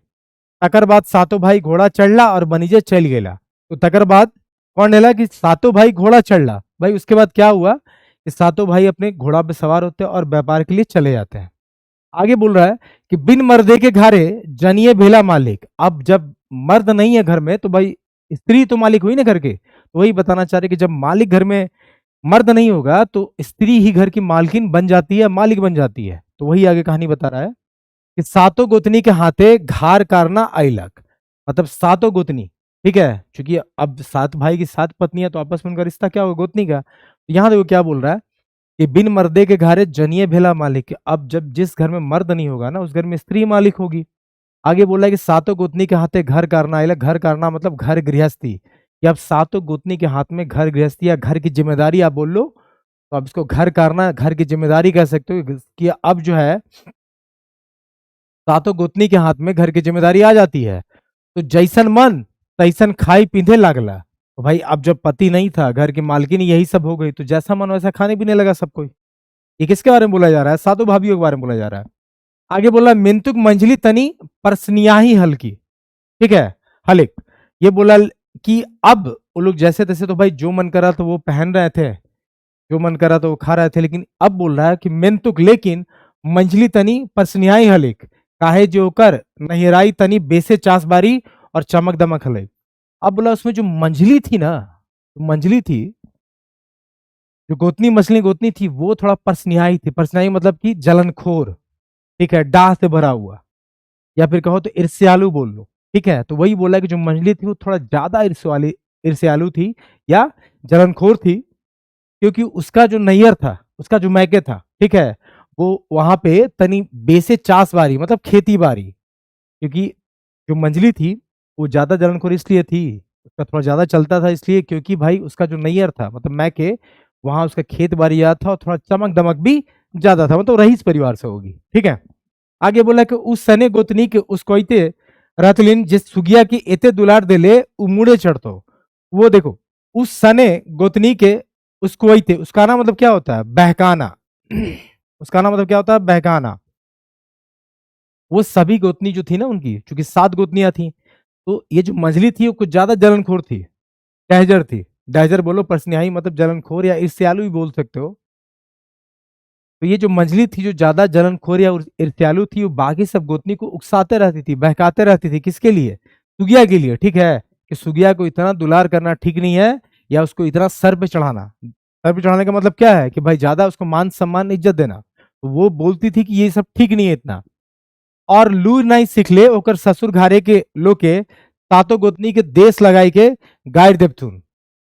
तकर बाद सातों भाई घोड़ा चढ़ला और बनीजे चल गेला। तो तकर बाद कौन नेला कि सातों भाई घोड़ा चढ़ला। भाई उसके बाद क्या हुआ कि सातों भाई अपने घोड़ा पे सवार होते हैं और व्यापार के लिए चले जाते हैं। आगे बोल रहा है कि बिन मर्दे के घरे जनिए भेला मालिक। अब जब मर्द नहीं है घर में, तो भाई स्त्री तो मालिक हुई ना घर के। तो वही बताना चाह रहे कि जब मालिक घर में मर्द नहीं होगा, तो स्त्री ही घर की मालकिन बन जाती है, मालिक बन जाती है। तो वही आगे कहानी बता रहा है कि सातों गोतनी के हाथे घार कारना आइलक। मतलब सातों गोतनी, ठीक है, क्योंकि अब 7 भाई की 7 पत्नियां, तो आपस में उनका रिश्ता क्या होगा? गोतनी का। तो यहां देखो क्या बोल रहा है कि बिन मर्दे के घरे जनिए भेला मालिक। अब जब जिस घर में मर्द नहीं होगा ना, उस घर में स्त्री मालिक होगी। आगे बोला है कि सातों गोतनी के हाथे घर कारना आइलक। घर कारना मतलब घर गृहस्थी, कि अब सातों गोतनी के हाथ में घर गृहस्थी या घर की जिम्मेदारी आप बोल लो। तो अब इसको घर कारना, घर की जिम्मेदारी कह सकते हो कि अब जो है सातों गोतनी के हाथ में घर की जिम्मेदारी आ जाती है। तो जैसन मन तैसन खाई पींधे लागला। तो भाई अब जब पति नहीं था, घर की मालकिन यही सब हो गई, तो जैसा मन वैसा खाने पीने लगा सब कोई। ये किसके बारे में बोला जा रहा है? सातों भाभीियों के बारे में बोला जा रहा है। आगे बोला मिंतुक मंजली तनी परसनिया ही हल्की, ठीक है, हलिक। ये बोला कि अब वो लोग जैसे तैसे तो भाई जो मन करा तो वो पहन रहे थे, जो मन करा तो वो खा रहे थे, लेकिन अब बोल रहा है कि मिंतुक लेकिन मंजली तनी परसनियाई हलिक, काहे जो कर नहराई तनी बेसे चास बारी और चमक दमक हले। अब बोला उसमें जो मंजली थी ना, तो मंजली थी, जो गोतनी मछली गोतनी थी, वो थोड़ा परसनियाई थी। परसनियाई मतलब कि जलनखोर, ठीक है, डाह से भरा हुआ, या फिर कहो तो ईर्ष्यालु बोल लो, ठीक है। तो वही बोला कि जो मंजली थी वो थोड़ा ज्यादा ईर्ष्यालु थी या जलनखोर थी, क्योंकि उसका जो नैयर था, उसका जो मैके था, ठीक है, वो वहां पे तनी बेसे चास बारी मतलब खेती बारी। क्योंकि जो मंजली थी वो ज्यादा जलनखोर इसलिए थी, उसका थोड़ा ज्यादा चलता था इसलिए, क्योंकि भाई उसका जो नैयर था मतलब मैके, वहां उसका खेत बाड़ी ज्यादा था और थोड़ा चमक दमक भी ज्यादा था, मतलब रईस परिवार से होगी, ठीक है। आगे बोला कि उस सने गोतनी के उस कोइते रतलिन जिस सुगिया की एते दुलार देले उमुड़े चढ़तो। वो देखो, उस सने गोतनी के उस कोइते, उसका ना मतलब क्या होता है? बहकाना। उसका ना मतलब क्या होता है? बहकाना। वो सभी गोतनी जो थी ना उनकी, चूंकि 7 गोतनियां थी, तो ये जो मंजली थी वो कुछ ज्यादा जलनखोर थी, डहजर थी। डहजर बोलो, परसनियाई मतलब जलनखोर या ईर्ष्यालु भी बोल सकते हो। तो ये जो मंजली थी जो ज्यादा जलनखोर या ईर्ष्यालु थी, वो बाकी सब गोतनी को उकसाते रहती थी, बहकाते रहती थी। किसके लिए? सुगिया के लिए, ठीक है, कि सुगिया को इतना दुलार करना ठीक नहीं है, या उसको इतना सर पे चढ़ाना। सर पे चढ़ाने का मतलब क्या है? कि भाई ज्यादा उसको मान सम्मान इज्जत देना। तो वो बोलती थी कि ये सब ठीक नहीं है इतना। और लूर नहीं सिखले ओकर ससुर घारे के लोके सातो गोतनी के देश लगाई के गायर देवथुन।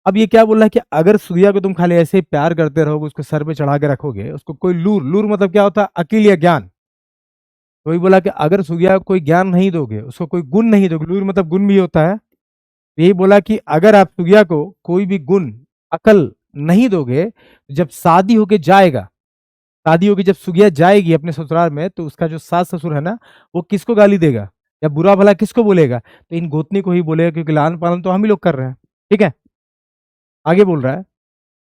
अब ये क्या बोल रहा है कि अगर सुइया को तुम खाली ऐसे ही प्यार करते रहोगे, उसको सर पे चढ़ा के रखोगे, उसको कोई लूर, लूर मतलब क्या होता है? अकील या ज्ञान। तो वही बोला कि अगर सुइया को कोई ज्ञान नहीं दोगे, उसको कोई गुण नहीं दोगे, लूर मतलब गुण भी होता है। तो यही बोला कि अगर आप सुइया को कोई भी गुण, अकल नहीं दोगे, जब शादी होके जाएगा, शादी होगी जब सुगिया जाएगी अपने ससुराल में, तो उसका जो सास ससुर है ना, वो किसको गाली देगा या बुरा भला किसको बोलेगा? तो इन गोतनी को ही बोलेगा, क्योंकि लालन पालन तो हम ही लोग कर रहे हैं, ठीक है। आगे बोल रहा है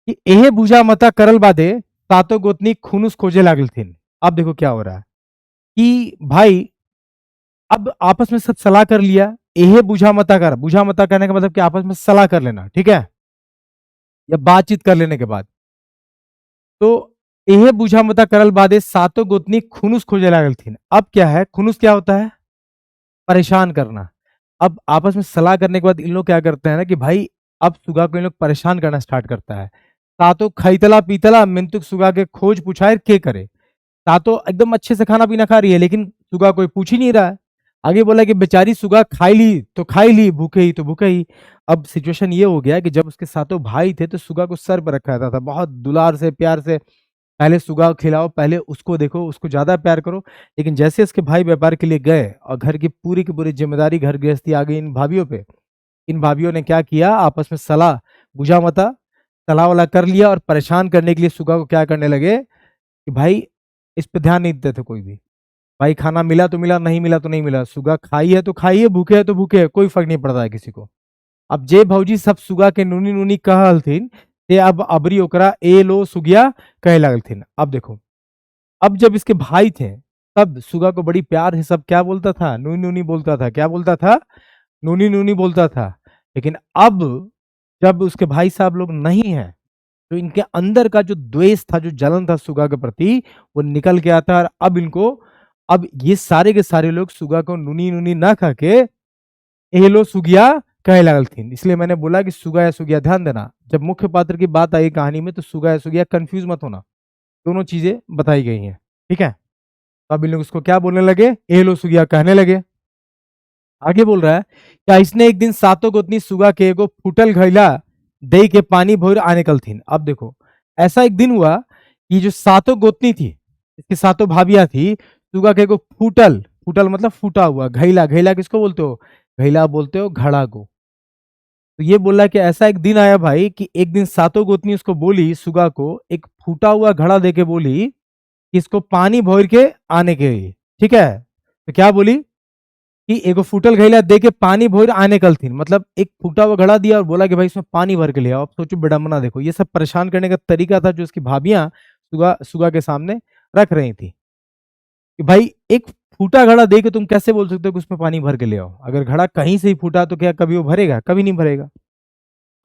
कि एहे बुझा मता करल बादे सातो गोतनी खुनुस खोजे लागल थीन। अब देखो क्या हो रहा है कि भाई अब आपस में सब सलाह कर लिया, एहे बुझा मता कर, बुझा मता करने का मतलब कि आपस में सलाह कर लेना, ठीक है, या बातचीत कर लेने के बाद। तो एहे बुझा मता करल बादे सातो गोतनी खुनुस खोजे लागल थीन। अब क्या है, खुनुस क्या होता है? परेशान करना। अब आपस में सलाह करने के बाद इन लोग क्या करते हैं ना कि भाई अब सुगा को इन लोग परेशान करना स्टार्ट करता है। सातो खइतला पीतला मिंतुक सुगा के खोज पुछाए के करे। सातो एकदम अच्छे से खाना पीना खा रही है, लेकिन सुगा कोई पूछ ही नहीं रहा है। आगे बोला कि बेचारी सुगा खाई ली तो खाई ली, भूखे ही तो भूखे ही। अब सिचुएशन ये हो गया कि जब उसके सातों भाई थे तो सुगा को सर पर रखा रहता था, बहुत दुलार से प्यार से। पहले सुगा खिलाओ, पहले उसको देखो, उसको ज्यादा प्यार करो। लेकिन जैसे इसके भाई व्यापार के लिए गए और घर की पूरी जिम्मेदारी घर गृहस्थी आ गई इन भाभीियों पे। इन भाभीियों ने क्या किया, आपस में सलाह बुझा मता सलाह वाला कर लिया, और परेशान करने के लिए सुगा को क्या करने लगे कि भाई इस पे ध्यान नहीं देते थे कोई भी। भाई खाना मिला तो मिला, नहीं मिला तो नहीं मिला, सुगा खाई है तो खाई है, भूखे है तो भूखे है, कोई फर्क नहीं पड़ता है किसी को। अब जे भौजी सब सुगा के नूनी नूनी कहलथिन, ते अब अबरी ओकरा ए लो सुगिया कहे लगलथिन। अब देखो, अब जब इसके भाई थे तब सुगा को बड़ी प्यार से सब क्या बोलता था, नूनी नूनी बोलता था। क्या बोलता था? नूनी नूनी बोलता था। लेकिन अब जब उसके भाई साहब लोग नहीं हैं, तो इनके अंदर का जो द्वेष था, जो जलन था सुगा के प्रति, वो निकल के आता है। और अब इनको, अब ये सारे के सारे लोग सुगा को नूनी नूनी ना खा के एलो सुगिया कहे लागल थीन। इसलिए मैंने बोला कि सुगा या सुगिया, ध्यान देना जब मुख्य पात्र की बात आई कहानी में, तो सुगा या सुगिया कंफ्यूज मत होना, दोनों चीजें बताई गई हैं, ठीक है। तो अब इन लोग उसको क्या बोलने लगे, एलो सुगिया कहने लगे। आगे बोल रहा है, क्या इसने एक दिन सातों गोतनी सुगा के एगो फूटल घैला दे के पानी भोर आने कल थीन। अब देखो, ऐसा एक दिन हुआ कि जो सातों गोतनी थी, इसकी सातों भाभियां थी, सुगा के एगो फूटल, फूटल मतलब फूटा हुआ, घैला, घैला किसको बोलते हो? घैला बोलते हो घड़ा को। तो ये बोला कि ऐसा एक दिन आया भाई कि एक दिन सातों गोतनी उसको बोली, सुगा को एक फूटा हुआ घड़ा देके बोली कि इसको पानी भोर के आने के लिए, ठीक है। तो क्या बोली कि एगो फूटल घैला दे के पानी भोर आने कल थी, मतलब एक फूटा हुआ घड़ा दिया और बोला कि भाई इसमें पानी भर के ले आओ। अब सोचो विडंबना, देखो ये सब परेशान करने का तरीका था जो उसकी भाभियां सुगा सुगा के सामने रख रही थी कि भाई एक फूटा घड़ा दे के तुम कैसे बोल सकते हो कि उसमें पानी भर के ले आओ? अगर घड़ा कहीं से ही फूटा तो क्या कभी वो भरेगा? कभी नहीं भरेगा।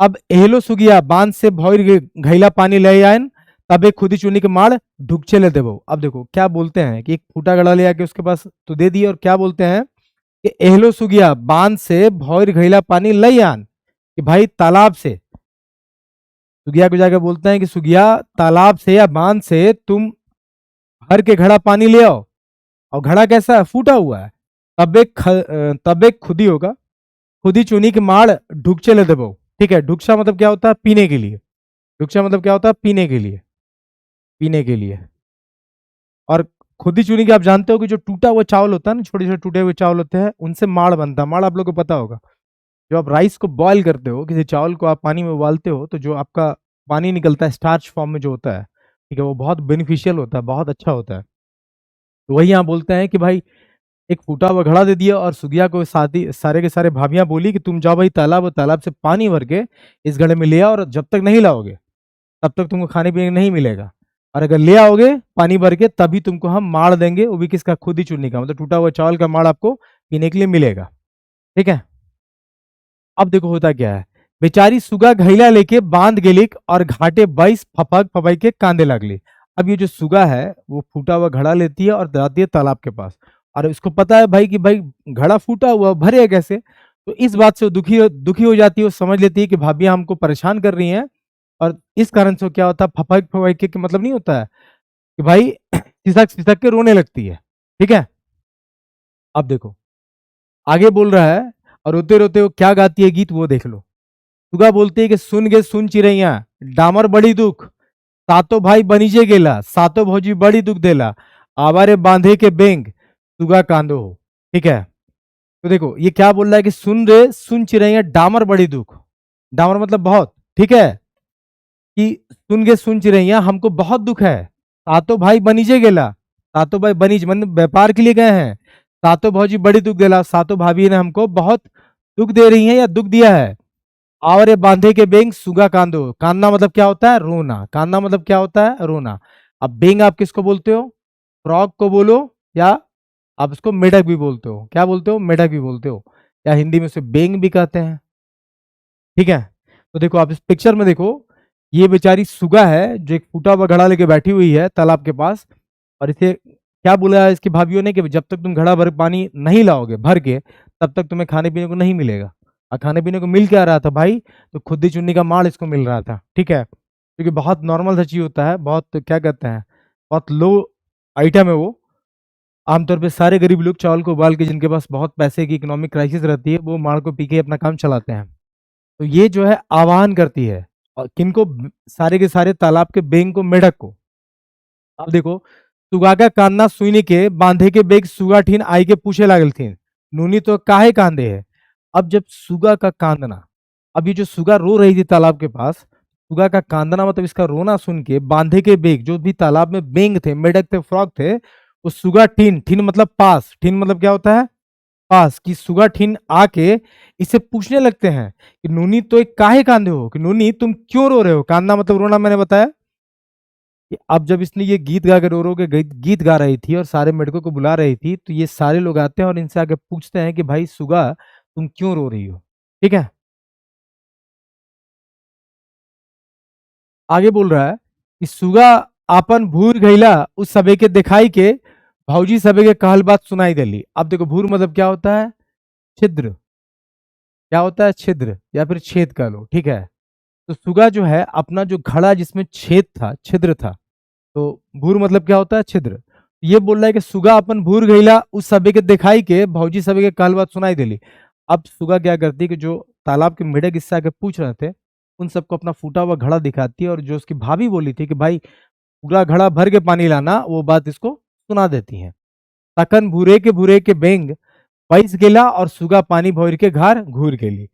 अब एहलो सुगिया बांध से भौर घैला पानी ले आयन, तबे खुदी चुनी के मार ढुकचे ले देवो। अब देखो क्या बोलते हैं कि एक फूटा घड़ा ले आके उसके पास तो दे दिया, और क्या बोलते हैं कि एहलो सुगिया बांध से भौर घैला पानी ले आन, कि भाई तालाब से, सुगिया को जाके बोलते हैं कि सुगिया तालाब से या बांध से तुम भर के घड़ा पानी ले आओ। और घड़ा कैसा है? फूटा हुआ है। तब एक खुदी होगा, खुदी चुनी के माड़ ढुकचे ले देवो, ठीक है। ढुकसा मतलब क्या होता है? पीने के लिए। ढुकसा मतलब क्या होता है? पीने के लिए, पीने के लिए। और खुदी चुनी के आप जानते हो कि जो टूटा हुआ चावल होता है ना, छोटे छोटे टूटे हुए चावल होते हैं, उनसे माड़ बनता है। माड़ आप लोग को पता होगा, जो आप राइस को बॉईल करते हो, किसी चावल को आप पानी में उबालते हो, तो जो आपका पानी निकलता है स्टार्च फॉर्म में जो होता है, ठीक है, वो बहुत बेनिफिशियल होता है, बहुत अच्छा होता है। तो वही यहाँ बोलते हैं कि भाई एक फूटा हुआ घड़ा दे दिया, और सुगिया को साथी सारे के सारे भाभियां बोली कि तुम जाओ भाई तालाब, और तालाब से पानी भर के इस घड़े में ले आओ, और जब तक नहीं लाओगे तब तक तुमको खाने पीने नहीं मिलेगा। और अगर ले आओगे पानी भर के, तभी तुमको हम माड़ देंगे, वो भी किसका? खुद ही चुनने का, मतलब टूटा हुआ चावल का माड़ आपको पीने के लिए मिलेगा, ठीक है। अब देखो होता क्या है, बेचारी सुगा घैला लेके बांध गेलिक और घाटे 22 फपक फपाई के कांदे लगली। अब ये जो सुगा है वो फूटा हुआ घड़ा लेती है और जाती है तालाब के पास, और उसको पता है भाई कि भाई घड़ा फूटा हुआ, भरे कैसे? तो इस बात से वो दुखी हो जाती है। वो समझ लेती है कि भाभियां हमको परेशान कर रही हैं, और इस कारण से क्या होता है, फपक फपाई के मतलब नहीं होता है कि भाई सिसक सिसक के रोने लगती है, ठीक है। अब देखो आगे बोल रहा है, और रोते रोते वो क्या गाती है गीत, वो देख लो। सुगा बोलती है कि सुन गे सुन चिड़ैया, डामर बड़ी दुख, सातो भाई बनीजे गेला, सातो भौजी बड़ी दुख देला, आवारे बांधे के बेंग, सुगा कांदो हो, ठीक है। तो देखो ये क्या बोल रहा है कि सुन रे सुन चिड़ैया, डामर बड़ी दुख, डामर मतलब बहुत, ठीक है, कि सुन गे सुन चिड़ैया, हमको बहुत दुख है। सातो भाई बनीजे गेला, सातो भाई बनीज मतलब व्यापार के लिए गए हैं, सातो भौजी बड़ी दुख देला, सातो भाभी ने हमको बहुत दुख दे रही है या दुख दिया है। आवरे बांधे के बेंग सुगा कांदो, कांदना मतलब क्या होता है? रोना। कांदना मतलब क्या होता है? रोना। अब बेंग आप किसको बोलते हो? फ्रॉग को बोलो या आप इसको मेढक भी बोलते हो। क्या बोलते हो? मेढक भी बोलते हो, या हिंदी में उसे बेंग भी कहते हैं। ठीक है, तो देखो आप इस पिक्चर में देखो, ये बेचारी सुगा है जो एक फूटा हुआ घड़ा लेके बैठी हुई है तालाब के पास, और इसे क्या बोला है इसकी भाभीियों ने कि जब तक तुम घड़ा भर पानी नहीं लाओगे भर के, तब तक तुम्हें खाने पीने को नहीं मिलेगा। और खाने पीने को मिल क्या रहा था भाई? तो खुदी चुन्नी का माड़ इसको मिल रहा था। ठीक है, क्योंकि बहुत नॉर्मल सा चीज होता है, बहुत क्या कहते हैं, बहुत लो आइटम है वो। आमतौर पे सारे गरीब लोग चावल को उबाल के, जिनके पास बहुत पैसे की इकोनॉमिक क्राइसिस रहती है, वो माड़ को पी के अपना काम चलाते हैं। तो ये जो है आह्वान करती है, और किनको? सारे के सारे तालाब के बेंग को, मेढक को। अब देखो, सुगा का कांदा सुईनी के बांधे के बेग सुगा ठीन आई के पूछे लागल थीन, नूनी तो काहे कांदे है। अब जब सुगा का कांदना, अब ये जो सुगा रो रही थी तालाब के पास, सुगा का कांदना मतलब इसका रोना सुन के बांधे के बेग, जो भी तालाब में बेंग थे, मेढक थे, फ्रॉग थे, वो सुगा ठीन, ठीन मतलब पास, ठीन मतलब क्या होता है? पास, कि सुगा ठीन आके इससे पूछने लगते हैं कि नूनी तो एक काहे कांदे हो, कि नूनी तुम क्यों रो रहे हो। कांदना मतलब रोना, मैंने बताया। कि अब जब इसने ये गीत गा के रो रो के गीत गा रही थी और सारे मेढकों को बुला रही थी, तो ये सारे लोग आते हैं और इनसे आके पूछते हैं कि भाई सुगा, तुम क्यों रो रही हो। ठीक है, आगे बोल रहा है कि सुगा आपन भूर गईला उस सबे के दिखाई के, भौजी सबे के कहल बात सुनाई देली। अब देखो, भूर मतलब क्या होता है? छिद्र। क्या होता है? छिद्र, या फिर छेद कह लो। ठीक है, तो सुगा जो है अपना जो घड़ा जिसमें छेद था, छिद्र था, तो भूर मतलब क्या होता है? छिद्र। ये बोल रहा है कि सुगा अपन भूर गईला उस सबे के दिखाई के, भौजी सबे के कहल बात सुनाई देली। अब सुगा क्या करती है कि जो तालाब के मेढक इससे आके पूछ रहे थे, उन सबको अपना फूटा हुआ घड़ा दिखाती है, और जो उसकी भाभी बोली थी कि भाई पूरा घड़ा भर के पानी लाना, वो बात इसको सुना देती है। तखन भूरे के बेंग पैस गेला और सुगा पानी भर के घर घूर गेली।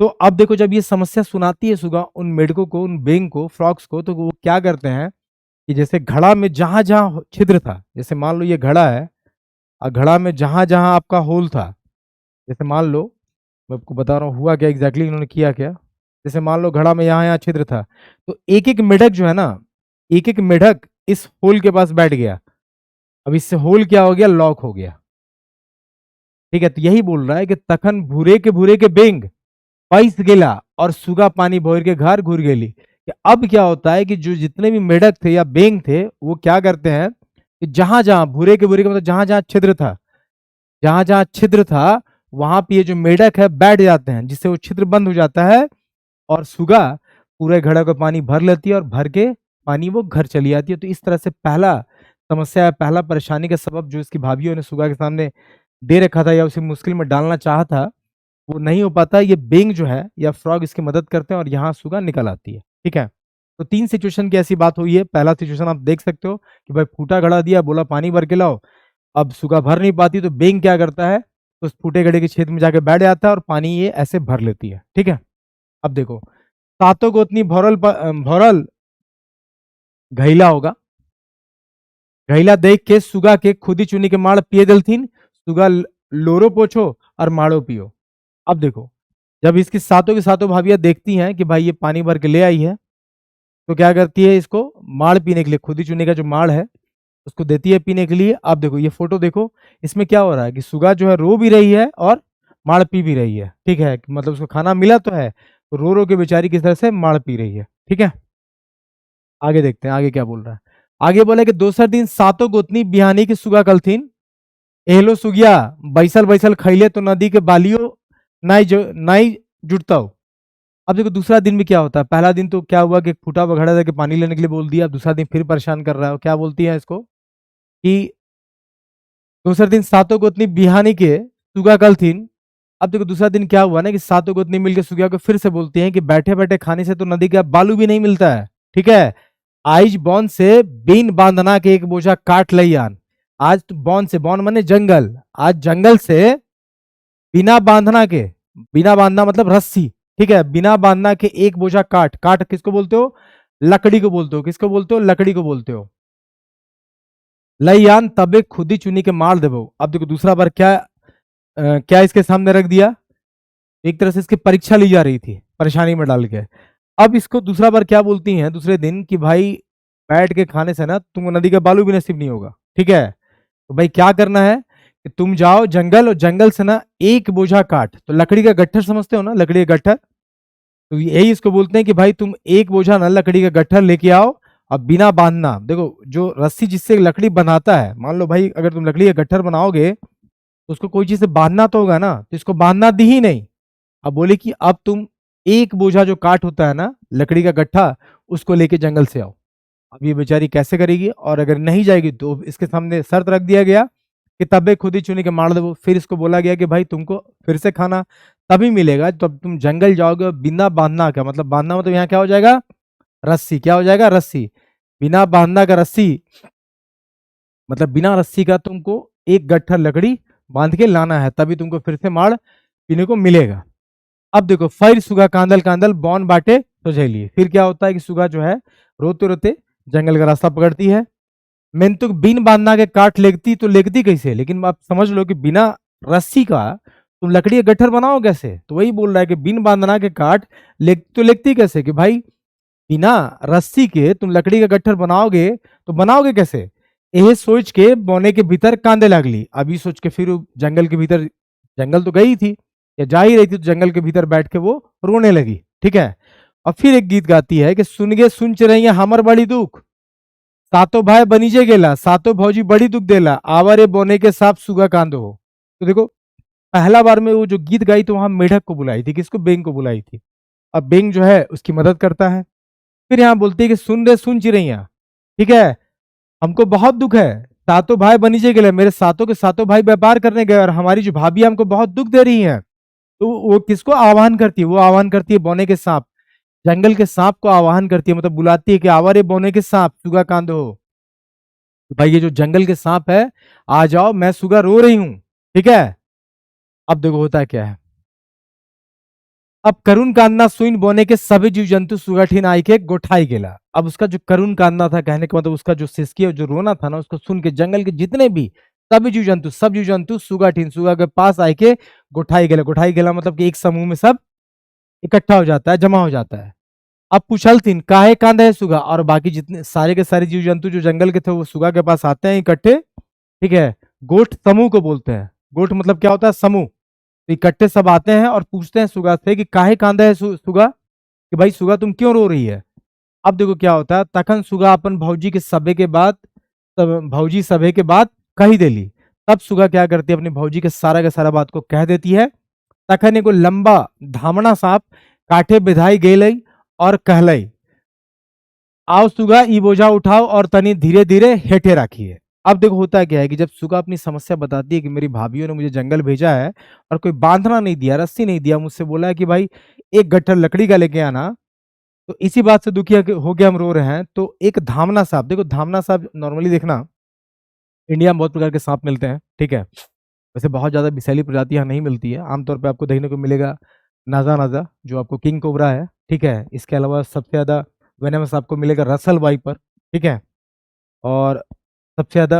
तो अब देखो, जब ये समस्या सुनाती है सुगा उन मेढकों को, उन बेंग को, फ्रॉक्स को, तो वो क्या करते हैं कि जैसे घड़ा में जहां जहां छिद्र था, जैसे मान लो ये घड़ा है, और घड़ा में जहां जहां आपका होल था, जैसे मान लो, मैं आपको बता रहा हूँ हुआ क्या एग्जैक्टली, इन्होंने किया क्या। जैसे मान लो घड़ा में यहाँ यहाँ छिद्र था, तो एक एक मेढक जो है ना, एक एक मेढक इस होल के पास बैठ गया। अब इससे होल क्या हो गया? लॉक हो गया। ठीक है, तो यही बोल रहा है कि तखन भूरे के बेंग पैस गेला और सुगा पानी भोर के घर घुर गेली। कि अब क्या होता है कि जो जितने भी मेढक थे या बेंग थे, वो क्या करते हैं कि जहां जहां भूरे के मतलब जहां जहां छिद्र था, जहां जहां छिद्र था, वहां पे ये जो मेढक है बैठ जाते हैं, जिससे वो छिद्र बंद हो जाता है, और सुगा पूरे घड़ा का पानी भर लेती है, और भर के पानी वो घर चली आती है। तो इस तरह से पहला समस्या है, पहला परेशानी का सबब जो इसकी भाभीियों ने सुगा के सामने दे रखा था, या उसे मुश्किल में डालना चाहा था, वो नहीं हो पाता। ये बेंग जो है या फ्रॉग इसकी मदद करते हैं, और यहाँ सुगा निकल आती है। ठीक है, तो 3 सिचुएशन की ऐसी बात हुई है। पहला सिचुएशन आप देख सकते हो कि भाई फूटा घड़ा दिया, बोला पानी भर के लाओ, अब सुगा भर नहीं पाती, तो बेंग क्या करता है, उस फूटे घड़े के छेद में जाके बैठ जाता है और पानी ये ऐसे भर लेती है। ठीक है, अब देखो, सातों गोतनी भरल घैला होगा, घैला देख के सुगा के खुदी चुनी के माड़ पिए दलथीन, सुगा लोरो पोछो और माड़ो पियो। अब देखो, जब इसकी सातों की सातों भाभियां देखती हैं कि भाई ये पानी भर के ले आई है, तो क्या करती है, इसको माड़ पीने के लिए, खुदी चुनी का जो माड़ है उसको देती है पीने के लिए। अब देखो, ये फोटो देखो, इसमें क्या हो रहा है कि सुगा जो है रो भी रही है और माड़ पी भी रही है। ठीक है, मतलब उसको खाना मिला तो है, तो रो रो के बेचारी किस तरह से माड़ पी रही है। ठीक है, आगे देखते हैं आगे क्या बोल रहा है। आगे बोला कि दोसर दिन सातों गोतनी बिहानी की सुगा कलथीन, एहलो सुगिया बैसल बैसल खैले तो नदी के बालियो नाई जुटता हो। अब देखो, दूसरा दिन भी क्या होता है। पहला दिन तो क्या हुआ कि फूटा हुआ घड़ा देके पानी लेने के लिए बोल दिया। दूसरा दिन फिर परेशान कर रहा है, क्या बोलती है इसको कि दूसरे दिन सातों गोतनी बिहानी के सुगा कलथीन। अब देखो, दूसरा दिन क्या हुआ ना कि सातों गोतनी मिलकर सुगिया को फिर से बोलती हैं कि बैठे बैठे खाने से तो नदी का बालू भी नहीं मिलता है। ठीक है, आइज बौन से बीन बांधना के एक बोझा काट लई आन। आज तो बौन से, बौन माने जंगल, आज जंगल से बिना बांधना के, बिना बांधना मतलब रस्सी, ठीक है, बिना बांधना के एक बोझा काट, काट किसको बोलते हो? लकड़ी को बोलते हो। किसको बोलते हो? लकड़ी को बोलते हो। लईयान तबे खुदी चुनी के मार देवो। अब देखो, दूसरा बार क्या इसके सामने रख दिया, एक तरह से इसकी परीक्षा ली जा रही थी परेशानी में डाल के। अब इसको दूसरा बार क्या बोलती हैं दूसरे दिन कि भाई बैठ के खाने से ना तुमको नदी का बालू भी नसीब नहीं होगा। ठीक है, तो भाई क्या करना है कि तुम जाओ जंगल और जंगल से ना एक बोझा काट, तो लकड़ी का गट्ठर समझते हो ना, लकड़ी का गट्ठर, तो यही इसको बोलते हैं कि भाई तुम एक बोझा ना लकड़ी का गट्ठर लेके आओ और बिना बांधना। देखो जो रस्सी जिससे लकड़ी बनाता है, मान लो भाई अगर तुम लकड़ी का गट्ठर बनाओगे तो उसको कोई चीज से बांधना तो होगा ना, तो इसको बांधना दी ही नहीं। अब बोले कि अब तुम एक बोझा जो काठ होता है ना लकड़ी का गट्ठा, उसको लेके जंगल से आओ। अब ये बेचारी कैसे करेगी, और अगर नहीं जाएगी तो इसके सामने शर्त रख दिया गया कि तबे खुद ही चुनी के मार दो। फिर इसको बोला गया कि भाई तुमको फिर से खाना तभी मिलेगा जब तुम जंगल जाओगे बिना बांधना। का मतलब बांधना मतलब यहाँ क्या हो जाएगा, रस्सी, क्या हो जाएगा, रस्सी। बिना बांधना का रस्सी मतलब बिना रस्सी का तुमको एक गट्ठर लकड़ी बांध के लाना है, तभी तुमको फिर से माड़ पीने को मिलेगा। अब देखो, फिर सुगा कांदल कांदल बौन बाटे तो झेलिए। फिर क्या होता है कि सुगा जो है रोते रोते जंगल का रास्ता पकड़ती है। मैंने तो बिन बांधना के काट लेगती तो लेगती कैसे, लेकिन आप समझ लो कि बिना रस्सी का तुम लकड़ी का गट्ठर बनाओ कैसे। तो वही बोल रहा है कि बिन बांधना के काट लेग तो लेगती कैसे, कि भाई बिना रस्सी के तुम लकड़ी का गट्ठर बनाओगे तो बनाओगे कैसे। यह सोच के बोने के भीतर कांदे लागली। अभी सोच के फिर वो जंगल के भीतर, जंगल तो गई थी या जा ही रही थी, तो जंगल के भीतर बैठ के वो रोने लगी। ठीक है, और फिर एक गीत गाती है कि सुन गे सुन चिरैया हमर बड़ी दुख, सातों भाई बनीजे गेला, सातों भौजी बड़ी दुख देला, आवारे बोने के साथ सुगा कांदो हो। तो देखो, पहला बार में वो जो गीत गाई तो वहां मेढक को बुलाई थी, किसको, बेंग को बुलाई थी। अब बेंग जो है उसकी मदद करता है। फिर यहाँ बोलती है कि सुन रे सुन चिरैया, ठीक है, हमको बहुत दुख है, सातों भाई बनीजे गेले, मेरे सातों के सातों भाई व्यापार करने गए और हमारी जो भाभी हमको बहुत दुख दे रही है। तो वो किसको आह्वान करती है, वो आह्वान करती है बोने के सांप, जंगल के सांप को आह्वान करती है, मतलब बुलाती है कि आवारे बोने के सांप सुगा कांदो हो। तो भाई ये जो जंगल के सांप है, आ जाओ, मैं सुगा रो रही हूं। ठीक है, अब देखो होता क्या है। अब करुण कांदना सुइन बोने के सभी जीव जंतु सुगठिन आई के गोठाई गेला। अब उसका जो करुण कांदना था, कहने का मतलब उसका जो सिसकी और जो रोना था ना, उसको सुन के जंगल के जितने भी सभी जीव जंतु, सब जीव जंतु सुगाठिन, सुगा के पास आए के गोठाई गेला। गोठाई गेला मतलब कि एक समूह में सब इकट्ठा हो जाता है, जमा हो जाता है। अब पूछलथिन काहे कांदा है सुगा, और बाकी जितने सारे के सारे जीव जंतु जो जंगल के थे वो सुगा के पास आते हैं इकट्ठे। ठीक है, गोठ समूह को बोलते हैं। गोठ मतलब क्या होता है, समूह। तो इकट्ठे सब आते हैं और पूछते हैं सुगा से कि काहे कांदा है सुगा, कि भाई सुगा तुम क्यों रो रही है। अब देखो क्या होता है, तखन सुगा अपन भौजी के सभे के बाद, तब भौजी सभे के बाद कही देली। तब सुगा क्या करती है, अपनी भौजी के सारा बात को कह देती है। तखन एगो लंबा धामना सांप काठे बिधाई गेलई और कहलई, आओ सुगा ई बोझा उठाओ और तनी धीरे धीरे हेठे रखिए। अब देखो होता क्या है कि जब सुगा अपनी समस्या बताती है कि मेरी भाभीियों ने मुझे जंगल भेजा है और कोई बांधना नहीं दिया, रस्सी नहीं दिया, मुझसे बोला है कि भाई एक गट्ठर लकड़ी का लेके आना, तो इसी बात से दुखी हो गया, हम रो रहे हैं। तो एक धामना सांप, देखो धामना सांप नॉर्मली देखना इंडिया में बहुत प्रकार के सांप मिलते हैं। ठीक है, वैसे बहुत ज्यादा विषैली प्रजाति यहाँ नहीं मिलती है, आमतौर पर आपको देखने को मिलेगा नाजा नाजा, जो आपको किंग कोबरा है। ठीक है, इसके अलावा सबसे ज्यादा वेनमस आपको मिलेगा रसल वाइपर। ठीक है, और सबसे ज्यादा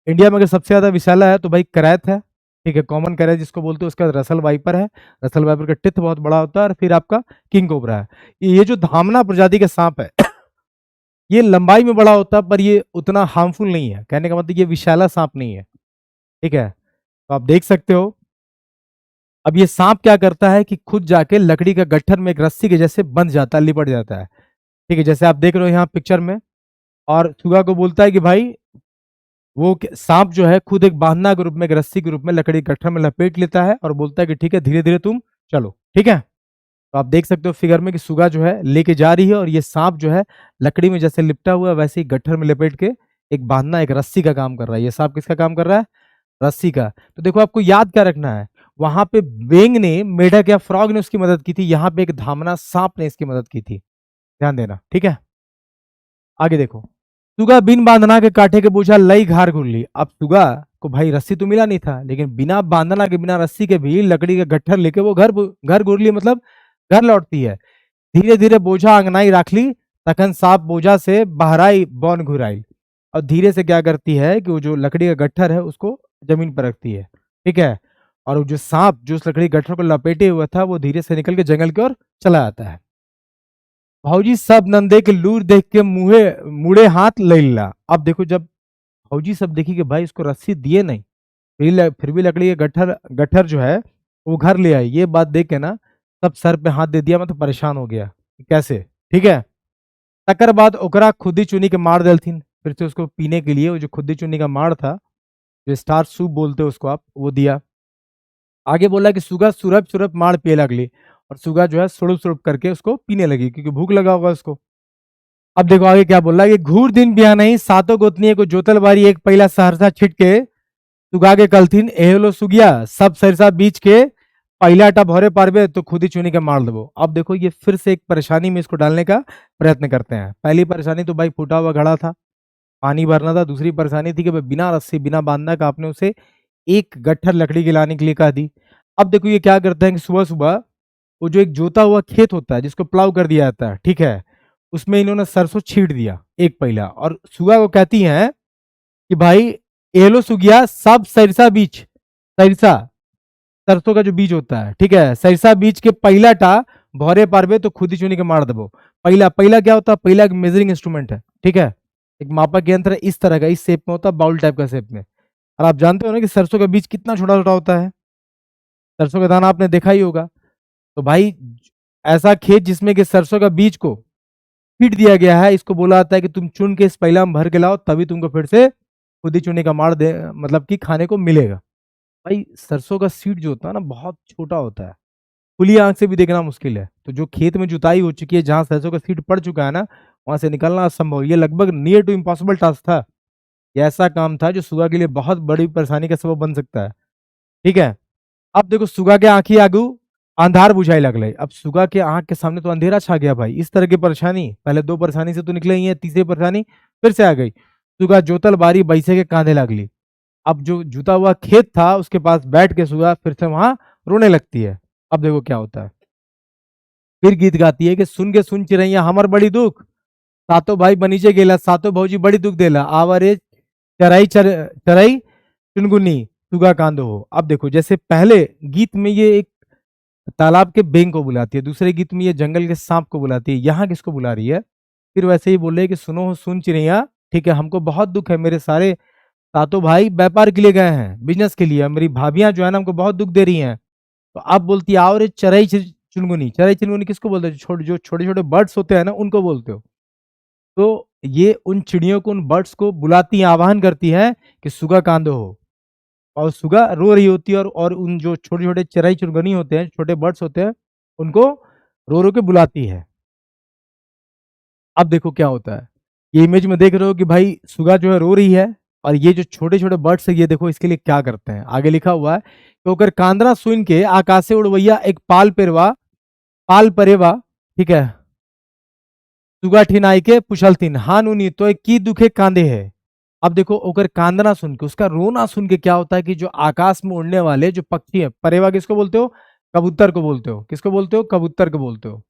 इंडिया में अगर सबसे ज्यादा विषैला है तो भाई करैत है। ठीक है, कॉमन करैत जिसको बोलते हैं, उसका रसल वाइपर है। रसल वाइपर का टिथ बहुत बड़ा होता है, और फिर आपका किंग कोबरा है। ये जो धामना प्रजाति के सांप है ये लंबाई में बड़ा होता है, पर ये उतना हार्मफुल नहीं है। कहने का मतलब ये विषैला सांप नहीं है। ठीक है, तो आप देख सकते हो। अब ये सांप क्या करता है कि खुद जाके लकड़ी का गट्ठर में एक रस्सी के जैसे बंध जाता है, लिपट जाता है। ठीक है, जैसे आप देख रहे हो यहाँ पिक्चर में। और सुगा को बोलता है कि भाई वो सांप जो है खुद एक बांधना के रूप में, एक रस्सी के रूप में लकड़ी के गट्ठर में लपेट लेता है और बोलता है कि ठीक है धीरे धीरे तुम चलो। ठीक है, तो आप देख सकते हो फिगर में कि सुगा जो है लेके जा रही है, और ये सांप जो है लकड़ी में जैसे लिपटा हुआ है वैसे ही गट्ठर में लपेट के एक बांधना, एक रस्सी का काम कर रहा है। ये सांप किसका काम कर रहा है, रस्सी का। तो देखो आपको याद क्या रखना है, वहां पे बेंग ने, मेढक या फ्रॉग ने उसकी मदद की थी, यहाँ पे एक धामना सांप ने इसकी मदद की थी। ध्यान देना। ठीक है, आगे देखो। सुगा बिन बांधना के काठे के पूछा लई घार घुर ली। अब सुगा को भाई रस्सी तो मिला नहीं था, लेकिन बिना बांधना के, बिना रस्सी के भी लकड़ी का गट्ठर लेके वो घर घर घुर ली, मतलब घर लौटती है। धीरे धीरे बोझा अंगनाई राख ली, तखन सांप बोझा से बहराई बौन घुराई। और धीरे से क्या करती है कि वो जो लकड़ी का गट्ठर है उसको जमीन पर रखती है। ठीक है, और वो जो सांप जो उस लकड़ी गट्ठर को लपेटे हुआ था वो धीरे से निकल के जंगल की ओर चला जाता है। भौजी सब नंदे के लूर देख के मुहे मुड़े हाथ ले ला। अब देखो जब भौजी सब देखी कि भाई इसको रस्सी दिए नहीं, फिर भी लकड़ी के गट्ठर गट्ठर जो है वो घर ले आई। ये बात देख के ना सब सर पे हाथ दे दिया, मैं तो परेशान हो गया कि कैसे। ठीक है, तकर बाद ओकरा खुदी चुनी के मार देलथिन। फिर से उसको पीने के लिए वो जो खुदी चुनी का मार था, जो स्टार सूप बोलते हो उसको आप, वो दिया। आगे बोला कि सुगा सुरभ सुरभ मार पिए लगली, और सुगा जो है सुड़ुप सुड़ुप करके उसको पीने लगी क्योंकि भूख लगा होगा उसको। अब देखो आगे क्या बोल रहा है कि घूर दिन बिया नहीं सातों गोतनी को जोतल बारी एक पहला सहरसा छिटके सुगा के कलथिन एहलो सुगिया सब सरसा बीच के पहला टा भरे पारबे तो खुद ही चुनी के मार देबो। अब देखो ये फिर से एक परेशानी में इसको डालने का प्रयत्न करते हैं। पहली परेशानी तो भाई फूटा हुआ घड़ा था, पानी भरना था। दूसरी परेशानी थी कि भाई बिना रस्सी बिना बांधना का आपने उसे एक गट्ठर लकड़ी के लाने के लिए कह दी। अब देखो ये क्या करते हैं कि सुबह सुबह वो जो एक जोता हुआ खेत होता है जिसको प्लाव कर दिया जाता है, ठीक है, उसमें इन्होंने सरसों छींट दिया एक पहला, और सुगा को कहती हैं कि भाई एलो सुगिया सब सरसा बीज, सरसा सरसों का जो बीज होता है, ठीक है, सरसा बीज के पहला टा भौरे पारबे तो खुद ही चुनी के मार देबो। पहला पहला क्या होता है? पहला एक मेजरिंग इंस्ट्रूमेंट है, ठीक है, एक मापक यंत्र है, इस तरह का, इस शेप में होता है, बाउल टाइप का शेप में। और आप जानते हो ना कि सरसों का बीज कितना छोटा छोटा होता है, सरसों का दाना आपने देखा ही होगा। तो भाई ऐसा खेत जिसमें कि सरसों का बीज को पीट दिया गया है, इसको बोला जाता है कि तुम चुन के इस पहला में भर के लाओ, तभी तुमको फिर से खुद ही चुनी का मार दे मतलब कि खाने को मिलेगा। भाई सरसों का सीड जो होता है ना बहुत छोटा होता है, खुली आंख से भी देखना मुश्किल है। तो जो खेत में जुताई हो चुकी है जहां सरसों का सीड पड़ चुका है ना, वहां से निकलना असंभव, ये लगभग नियर टू इम्पॉसिबल टास्क था। ये ऐसा काम था जो सुगा के लिए बहुत बड़ी परेशानी का सबब बन सकता है। ठीक है, अब देखो सुगा के आंखी आगू अंधार बुझाई लगले। अब सुगा के आंख के सामने तो अंधेरा छा गया भाई। इस तरह की परेशानी, पहले दो परेशानी से तो निकले ही है, तीसरी परेशानी फिर से आ गई। सुगा जोतल बारी बैसे के कांधे लगली। अब जो जुता हुआ खेत था उसके पास बैठ के सुगा फिर से वहां रोने लगती है। अब देखो क्या होता है, फिर गीत गाती है कि सुन के सुन चिड़ैया हमर बड़ी दुख, सातों भाई बनीचे गेला सातों भौजी बड़ी दुख देला, आवारे चराई चुनगुनी सुगा कांदो हो। अब देखो जैसे पहले गीत में ये एक तालाब के बेंग को बुलाती है, दूसरे गीत में ये जंगल के सांप को बुलाती है, यहाँ किसको बुला रही है? फिर वैसे ही बोल रहे हैं कि सुनो हो सुन चिड़ैया, ठीक है, हमको बहुत दुख है, मेरे सारे सातों भाई व्यापार के लिए गए हैं, बिजनेस के लिए, मेरी भाभियां जो है ना हमको बहुत दुख दे रही हैं। तो अब बोलती है आओ रे चुनगुनी। चराई चुनगुनी किसको बोलते हैं? जो छोटे छोटे बर्ड्स होते हैं ना उनको बोलते हो। तो ये उन चिड़ियों को, उन बर्ड्स को बुलाती है, आह्वान करती है कि सुगा कांदो हो। और सुगा रो रही होती है, और उन जो छोटे छोटे चराई चुनगनी होते हैं, छोटे बर्ड्स होते हैं, उनको रो रो के बुलाती है। अब देखो क्या होता है, ये इमेज में देख रहे हो कि भाई सुगा जो है रो रही है, और ये जो छोटे छोटे बर्ड्स है ये देखो इसके लिए क्या करते हैं। आगे लिखा हुआ है कि ओकर कांदरा सुन के आकाशे उड़वैया एक पाल परेवा, ठीक है, सुगा ठिनाई के पुछलथिन हान उनी तो की दुखे कांदे है। अब देखो ओकर कांदना सुन के, उसका रोना सुन के क्या होता है कि जो आकाश में उड़ने वाले जो पक्षी है, परेवा किसको बोलते हो? कबूतर को बोलते हो। किसको बोलते हो? कबूतर को बोलते हो।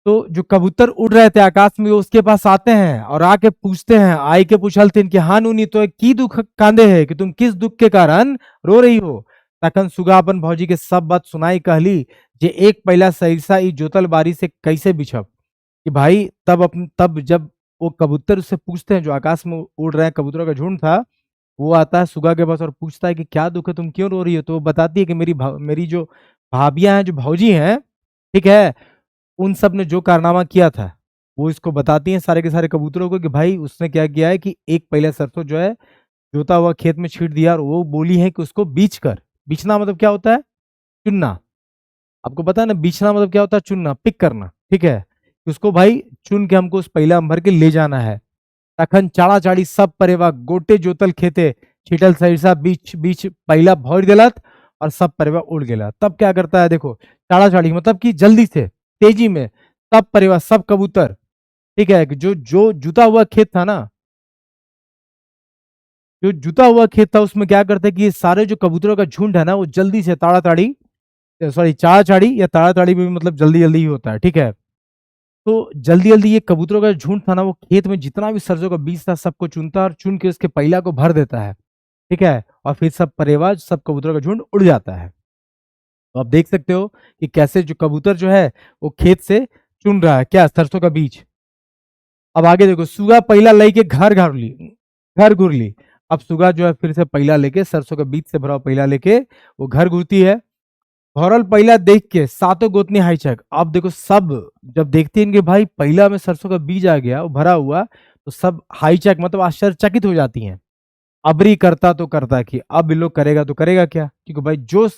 तो जो कबूतर उड़ रहे थे आकाश में वो उसके पास आते हैं और आके पूछते हैं, आई के पूछलथिन कि हाँ नूनी तो की दुख कांदे है, कि तुम किस दुख के कारण रो रही हो। तखन सुगा अपन भौजी के सब बात सुनाई कहली, जे एक पहला सरिसा ई जोतल बारी से कैसे बिछब। कि भाई तब जब वो कबूतर उससे पूछते हैं, जो आकाश में उड़ रहे हैं कबूतरों का झुंड था, वो आता है सुगा के पास और पूछता है कि क्या दुख है, तुम क्यों रो रही हो? तो वो बताती है कि मेरी जो भाभियां हैं, जो भौजी हैं, ठीक है, उन सब ने जो कारनामा किया था वो इसको बताती हैं सारे के सारे कबूतरों को कि भाई उसने क्या किया है कि एक पहले सरसों जो है जोता हुआ खेत में छींट दिया, और वो बोली है कि उसको बीच कर। बीचना मतलब क्या होता है? चुनना। आपको पता है ना बीचना मतलब क्या होता है? चुनना, पिक करना, ठीक है, उसको भाई चुन के हमको उस पहला अंबर के ले जाना है। तखन चाड़ा चाड़ी सब परेवा गोटे जोतल खेते छिटल सरिसा बीच बीच पहला भौर दिलत, और सब परेवा उड़ गेला। तब क्या करता है देखो, चाड़ा चाड़ी मतलब कि जल्दी से, तेजी में, सब परेवा सब कबूतर, ठीक है, जो जो जुता हुआ खेत था ना, जो जुता हुआ खेत था उसमें क्या करते कि ये सारे जो कबूतरों का झुंड है ना वो जल्दी से ताड़ाताड़ी, सॉरी चाड़ा चाड़ी या ताड़ाताड़ी में भी मतलब जल्दी जल्दी ही होता है, ठीक है। तो जल्दी जल्दी ये कबूतरों का झुंड था ना वो खेत में जितना भी सरसों का बीज था सबको चुनता और चुन के उसके पहिला को भर देता है, ठीक है, और फिर सब परेवा सब कबूतरों का झुंड उड़ जाता है। तो आप देख सकते हो कि कैसे जो कबूतर जो है वो खेत से चुन रहा है क्या? सरसों का बीज। अब आगे देखो, सुगा पहला लई के घर घुरली, अब सुगा जो है फिर से पहिला लेके, सरसों के बीज से भरा हुआ पहिला लेके वो घर घुसती है। भरल पहिला देख के सातों गोतनी हाई चेक। अब देखो सब जब देखती हैं कि भाई पहिला में सरसों का बीज आ गया वो भरा हुआ, तो सब हाई चेक मतलब आश्चर्यचकित हो जाती हैं। अबरी करता तो करता कि अब इन लोग करेगा तो करेगा क्या, क्योंकि भाई जो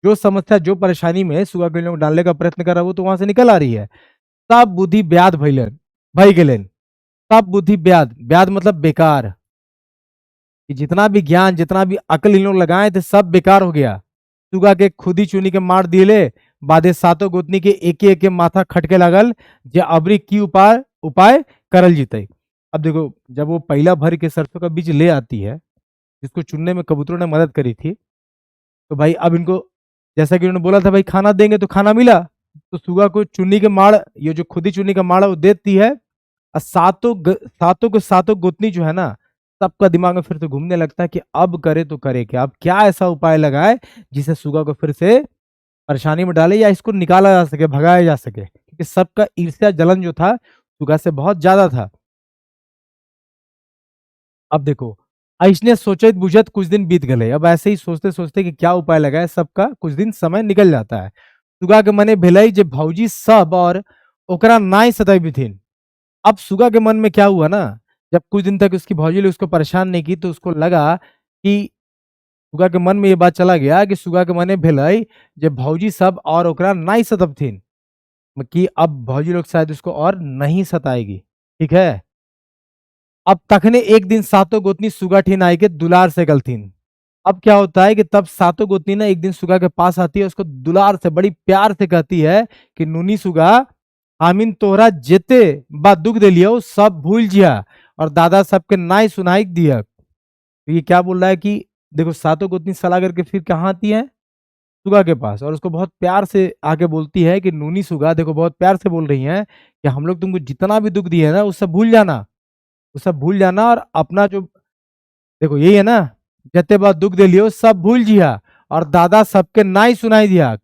जो समस्या जो परेशानी में सुगा के लोग डालने का प्रयत्न कर रहा है वो तो वहां से निकल आ रही है। सब बुद्धि ब्याद भइलन भई गेलन। सब बुद्धि ब्याद, ब्याद मतलब बेकार, कि जितना भी ज्ञान जितना भी अकल इन लोग लगाए थे सब बेकार हो गया। सुगा के खुदी चुनी के मार दिले, बादे सातों गोतनी के एक माथा खटके लागल, जे अबरी की उपाय उपाय करल जीते। अब देखो जब वो पहला भर के सरसों का बीज ले आती है, जिसको चुनने में कबूतरों ने मदद करी थी, तो भाई अब इनको जैसा कि उन्होंने बोला था भाई खाना देंगे तो खाना मिला। तो सुगा को चुन्नी के माड़, ये जो खुदी चुन्नी का माड़ा वो देती है, और सातों के सातों गोतनी जो है ना, सबका दिमाग में फिर से घूमने लगता है कि अब करे तो करे क्या, अब क्या ऐसा उपाय लगाए जिसे सुगा को फिर से परेशानी में डाले या इसको निकाला जा सके, भगाया जा सके, क्योंकि सबका ईर्ष्या जलन जो था सुगा से बहुत ज्यादा था। अब देखो ऐसने सोचत बुझत कुछ दिन बीत गए। अब ऐसे ही सोचते सोचते कि क्या उपाय लगाए, सबका कुछ दिन समय निकल जाता है। सुगा के मने भेलई जे भौजी सब और ओकरा नाई सताई भी थीन। अब सुगा के मन में क्या हुआ ना, जब कुछ दिन तक उसकी भौजी ने उसको परेशान नहीं की, तो उसको लगा कि सुगा के मन में ये बात चला गया कि सुगा के मने भेलई जे भौजी सब और ओकरा नाई सतब थीन, कि अब भौजी लोग शायद उसको और नहीं सताएगी। ठीक है। अब तखने एक दिन सातों गोतनी सुगा ठीन आई के दुलार से गलथीन। अब क्या होता है कि तब सातों गोतनी ना एक दिन सुगा के पास आती है, उसको दुलार से बड़ी प्यार से कहती है कि नूनी सुगा, हामिन तोहरा जेते बा दुख दे लियो सब भूल जिया, और दादा सबके नाई सुनाई दिया। तो ये क्या बोल रहा है कि देखो सातों गोतनी सलाह करके फिर कहाँ आती है, सुगा के पास, और उसको बहुत प्यार से आके बोलती है कि नूनी सुगा, देखो बहुत प्यार से बोल रही हैं कि हम लोग तुमको जितना भी दुख दिए है ना वो सब भूल जाना, वो सब भूल जाना, और अपना जो देखो यही है ना, जते बाद दुख दे लियो सब भूल जिया, और दादा सबके नाई सुनाई दिया,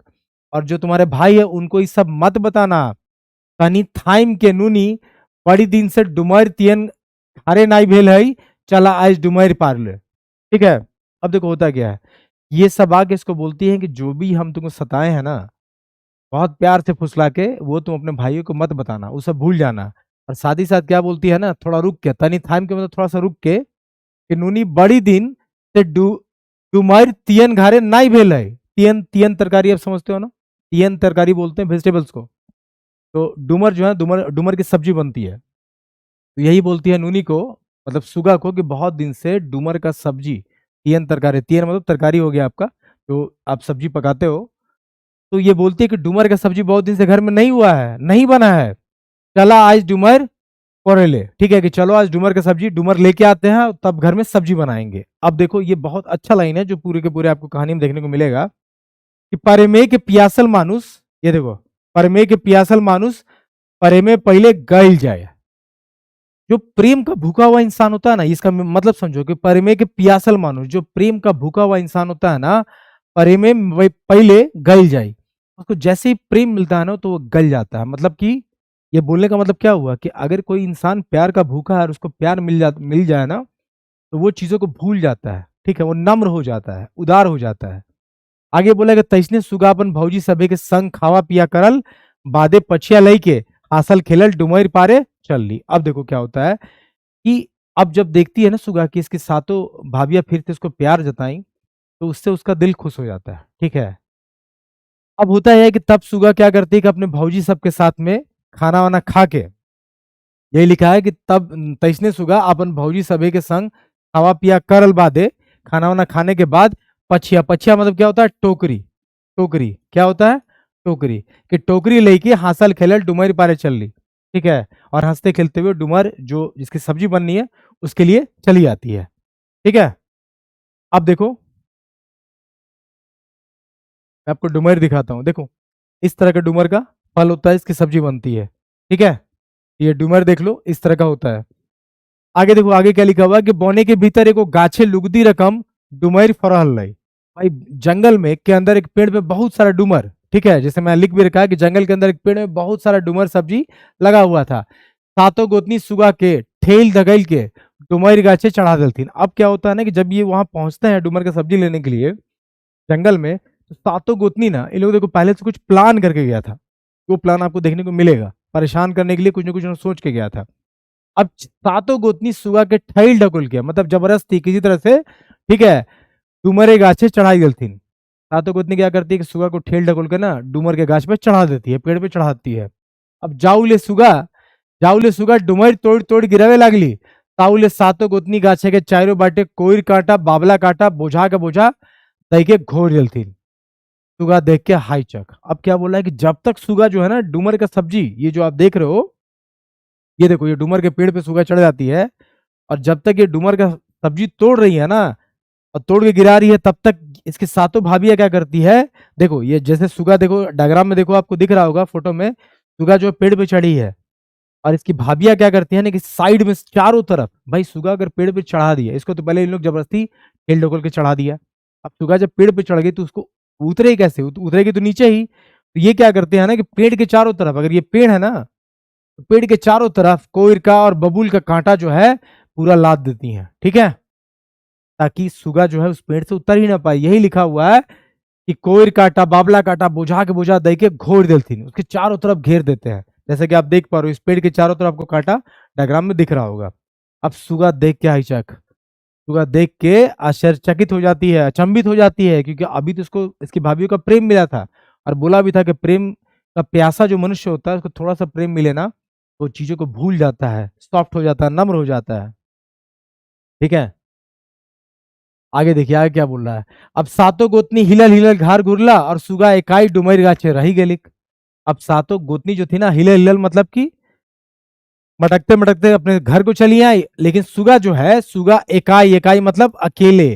और जो तुम्हारे भाई है उनको ये सब मत बताना। कनी थाइम के नूनी बड़ी दिन से डुमर तियन हरे नाई भेल है, चला आज डुमर पार ले। ठीक है। अब देखो होता क्या है, ये सब आके इसको बोलती है कि जो भी हम तुमको सताए हैं ना, बहुत प्यार से फुसला के वो तुम अपने भाइयों को मत बताना, वो सब भूल जाना। और साथ ही साथ क्या बोलती है ना, थोड़ा रुक के, तनी थाइम के मतलब थोड़ा सा रुक के, कि नूनी बड़ी दिन से डुमर तियन घारे नाई भेल है। तियन तियन तरकारी आप समझते हो ना, तियन तरकारी बोलते हैं वेजिटेबल्स को। तो डुमर जो है, डुमर डुमर की सब्जी बनती है। तो यही बोलती है नूनी को, मतलब सुगा को, कि बहुत दिन से डुमर का सब्जी, तियन तरकारी, तियन मतलब तरकारी हो गया आपका, तो आप सब्जी पकाते हो। तो ये बोलती है कि डुमर का सब्जी बहुत दिन से घर में नहीं हुआ है, नहीं बना है, चला आज डुमर कोरेले। ठीक है कि चलो आज डुमर का सब्जी डुमर लेके आते हैं, तब घर में सब्जी बनाएंगे। अब देखो ये बहुत अच्छा लाइन है जो पूरे के पूरे आपको कहानी में देखने को मिलेगा, कि परमे के पियासल मानुस, ये देखो, परमे के पियासल मानुस परमे पहले गल जाए। जो प्रेम का भूखा हुआ इंसान होता है ना, इसका मतलब समझो कि प्रेमे के पियासल मानुस, जो प्रेम का भूखा हुआ इंसान होता है ना, प्रेमे पहले गल जाए। उसको जैसे ही प्रेम मिलता है ना तो वो गल जाता है। मतलब कि ये बोलने का मतलब क्या हुआ कि अगर कोई इंसान प्यार का भूखा है और उसको प्यार मिल जाए ना, तो वो चीजों को भूल जाता है। ठीक है, वो नम्र हो जाता है, उदार हो जाता है। आगे बोला कि तैसने सुगापन भौजी सभे के संग खावा पिया करल, बादे पछिया लई के हासल खेलल डुमर पारे चल ली। अब देखो क्या होता है कि अब जब देखती है ना सुगा कि इसकी सातों भाभियां फिर से उसको प्यार जताई, तो उससे उसका दिल खुश हो जाता है। ठीक है। अब होता है कि तब सुगा क्या करती है कि अपने भौजी सबके साथ में खाना वाना खा के, यही लिखा है कि तब तैसने सुगा अपन भौजी सभे के संग खावा पिया करल बादे, खाना वाना खाने के बाद पछिया, पछिया मतलब क्या होता है, टोकरी, टोकरी क्या होता है, टोकरी, कि टोकरी लेके हासल खेलल डुमर पारे चल ली। ठीक है। और हंसते खेलते हुए डुमर जो जिसकी सब्जी बननी है उसके लिए चली आती है। ठीक है। अब देखो मैं आपको डुमर दिखाता हूँ। देखो इस तरह का डुमर का फल होता है, इसकी सब्जी बनती है। ठीक है। ये डुमर देख लो इस तरह का होता है। आगे देखो आगे क्या लिखा हुआ है कि बोने के भीतर एक गाछे लुगदी रकम डुमर फरहल रही। भाई जंगल में के अंदर एक पेड़ पे बहुत सारा डुमर, ठीक है, जैसे मैं लिख भी रखा है कि जंगल के अंदर एक पेड़ में बहुत सारा डुमर सब्जी लगा हुआ था। सातों गोतनी सुगा के ठेल धगैल के डुमर गाछे चढ़ा देलथिन। अब क्या होता है ना कि जब ये वहां पहुंचते हैं डुमर का सब्जी लेने के लिए जंगल में, तो सातों गोतनी ना इन लोग देखो पहले से कुछ प्लान करके गया था। वो प्लान आपको देखने को मिलेगा, परेशान करने के लिए कुछ ना कुछ उन्होंने सोच के गया था। अब सातों गोतनी सुगा के ठैल ढकुल के, मतलब जबरदस्ती किसी तरह से, ठीक है, डुमरे गाछे चढ़ाई गलथिन। सातों गोतनी क्या करती है कि सुगा को ठेल ढकुल के ना डुमर के गाछ पे चढ़ा देती है, पेड़ पे चढ़ाती है। अब जाउले सुगा डुमर तोड़ तोड़ गिरावे लागली। ताउले सातों गोतनी गाछे के चारों बाटे कोईर काटा, बाबला काटा, बोझा के बोझा दई के घोर जलथिन। सुगा देख के हाई चक। अब क्या बोला है कि जब तक सुगा जो है ना डुमर का सब्जी, ये जो आप देख रहे हो, ये देखो ये डुमर के पेड़ पे सुगा चढ़ जाती है, और जब तक ये डुमर का सब्जी तोड़ रही है ना और तोड़ के गिरा रही है, तब तक इसकी सातों भाभियां क्या करती है, देखो ये जैसे सुगा, देखो डायग्राम में देखो आपको दिख रहा होगा फोटो में, सुगा जो पेड़ पे चढ़ी है और इसकी भाभियां क्या करती है ना कि साइड में चारों तरफ, भाई सुगा अगर पेड़ पे चढ़ा दिया इसको, तो पहले इन लोग जबरदस्ती ठेल ढकोल के चढ़ा दिया। अब सुगा जब पेड़ पे चढ़ गई तो उसको उतरे कैसे, उतरेगी तो नीचे ही। तो ये क्या करते हैं ना कि पेड़ के चारों तरफ, अगर ये पेड़ है ना तो पेड़ के चारों तरफ कोईर का और बबूल का कांटा जो है पूरा लाद देती हैं, ठीक है, ताकि सुगा जो है उस पेड़ से उतर ही ना पाए। यही लिखा हुआ है कि कोईर काटा, बाबला काटा, बोझा के बोझा दे के घोर देती, उसके चारों तरफ घेर देते हैं। जैसे कि आप देख पा रहे हो इस पेड़ के चारों तरफ आपको कांटा डायग्राम में दिख रहा होगा। अब सुगा देख के हिचक, सुगा देख के आश्चर्यचकित हो जाती है, अचंभित हो जाती है, क्योंकि अभी तो इसको इसकी भाभीियों का प्रेम मिला था और बोला भी था कि प्रेम का प्यासा जो मनुष्य होता है उसको थोड़ा सा प्रेम मिले ना तो चीजों को भूल जाता है, सॉफ्ट हो जाता है, नम्र हो जाता है, ठीक है। आगे देखिए आगे क्या बोल रहा है। अब सातों गोतनी हिलल हिलल घर घुरला और सुगा इकाई डुमर गाछे रही गेलिक। अब सातों गोतनी जो थी ना, हिलल हिलल मतलब कि मटकते मटकते अपने घर को चली आई, लेकिन सुगा जो है, सुगा इकाई, इकाई मतलब अकेले,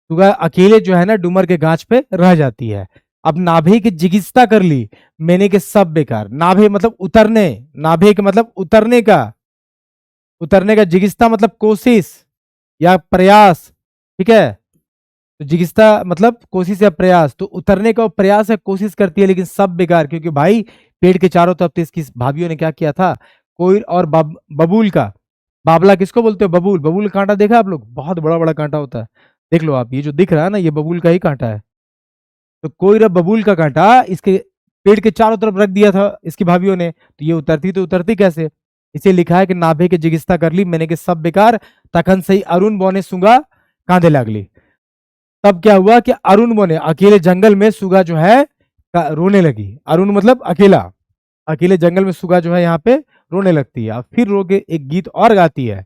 सुगा अकेले जो है ना डुमर के गाछ पे रह जाती है। अब नाभे की जिगिस्ता कर ली, मैंने के सब बेकार। नाभे मतलब उतरने, नाभे के मतलब उतरने का, उतरने का, जिगिस्ता मतलब कोशिश या प्रयास, ठीक है। तो जिगिस्ता मतलब कोशिश या प्रयास, तो उतरने का प्रयास है, कोशिश करती है, लेकिन सब बेकार, क्योंकि भाई पेड़ के चारों तरफ तो इसकी भाभीियों ने क्या किया था, कोई और बबूल का, बाबला किसको बोलते हो, बबूल, बबूल कांटा देखा आप लोग, बहुत बड़ा बड़ा कांटा होता है। देख लो आप, ये जो दिख रहा है ना ये बबूल का ही कांटा है। तो कोई बबूल का कांटा इसके पेड़ के चारों तरफ रख दिया था इसकी भाभीियों ने, तो ये उतरती तो उतरती कैसे। इसे लिखा है कि नाभे के जिगिस्ता कर ली, मैंने के सब बेकार, तखन सही अरुण बोने सुगा कांधे लागली। तब क्या हुआ कि अरुण बोने अकेले जंगल में सुगा जो है रोने लगी। अरुण मतलब अकेला, अकेले जंगल में सुगा जो है यहाँ पे रोने लगती है। फिर रो के एक गीत और गाती है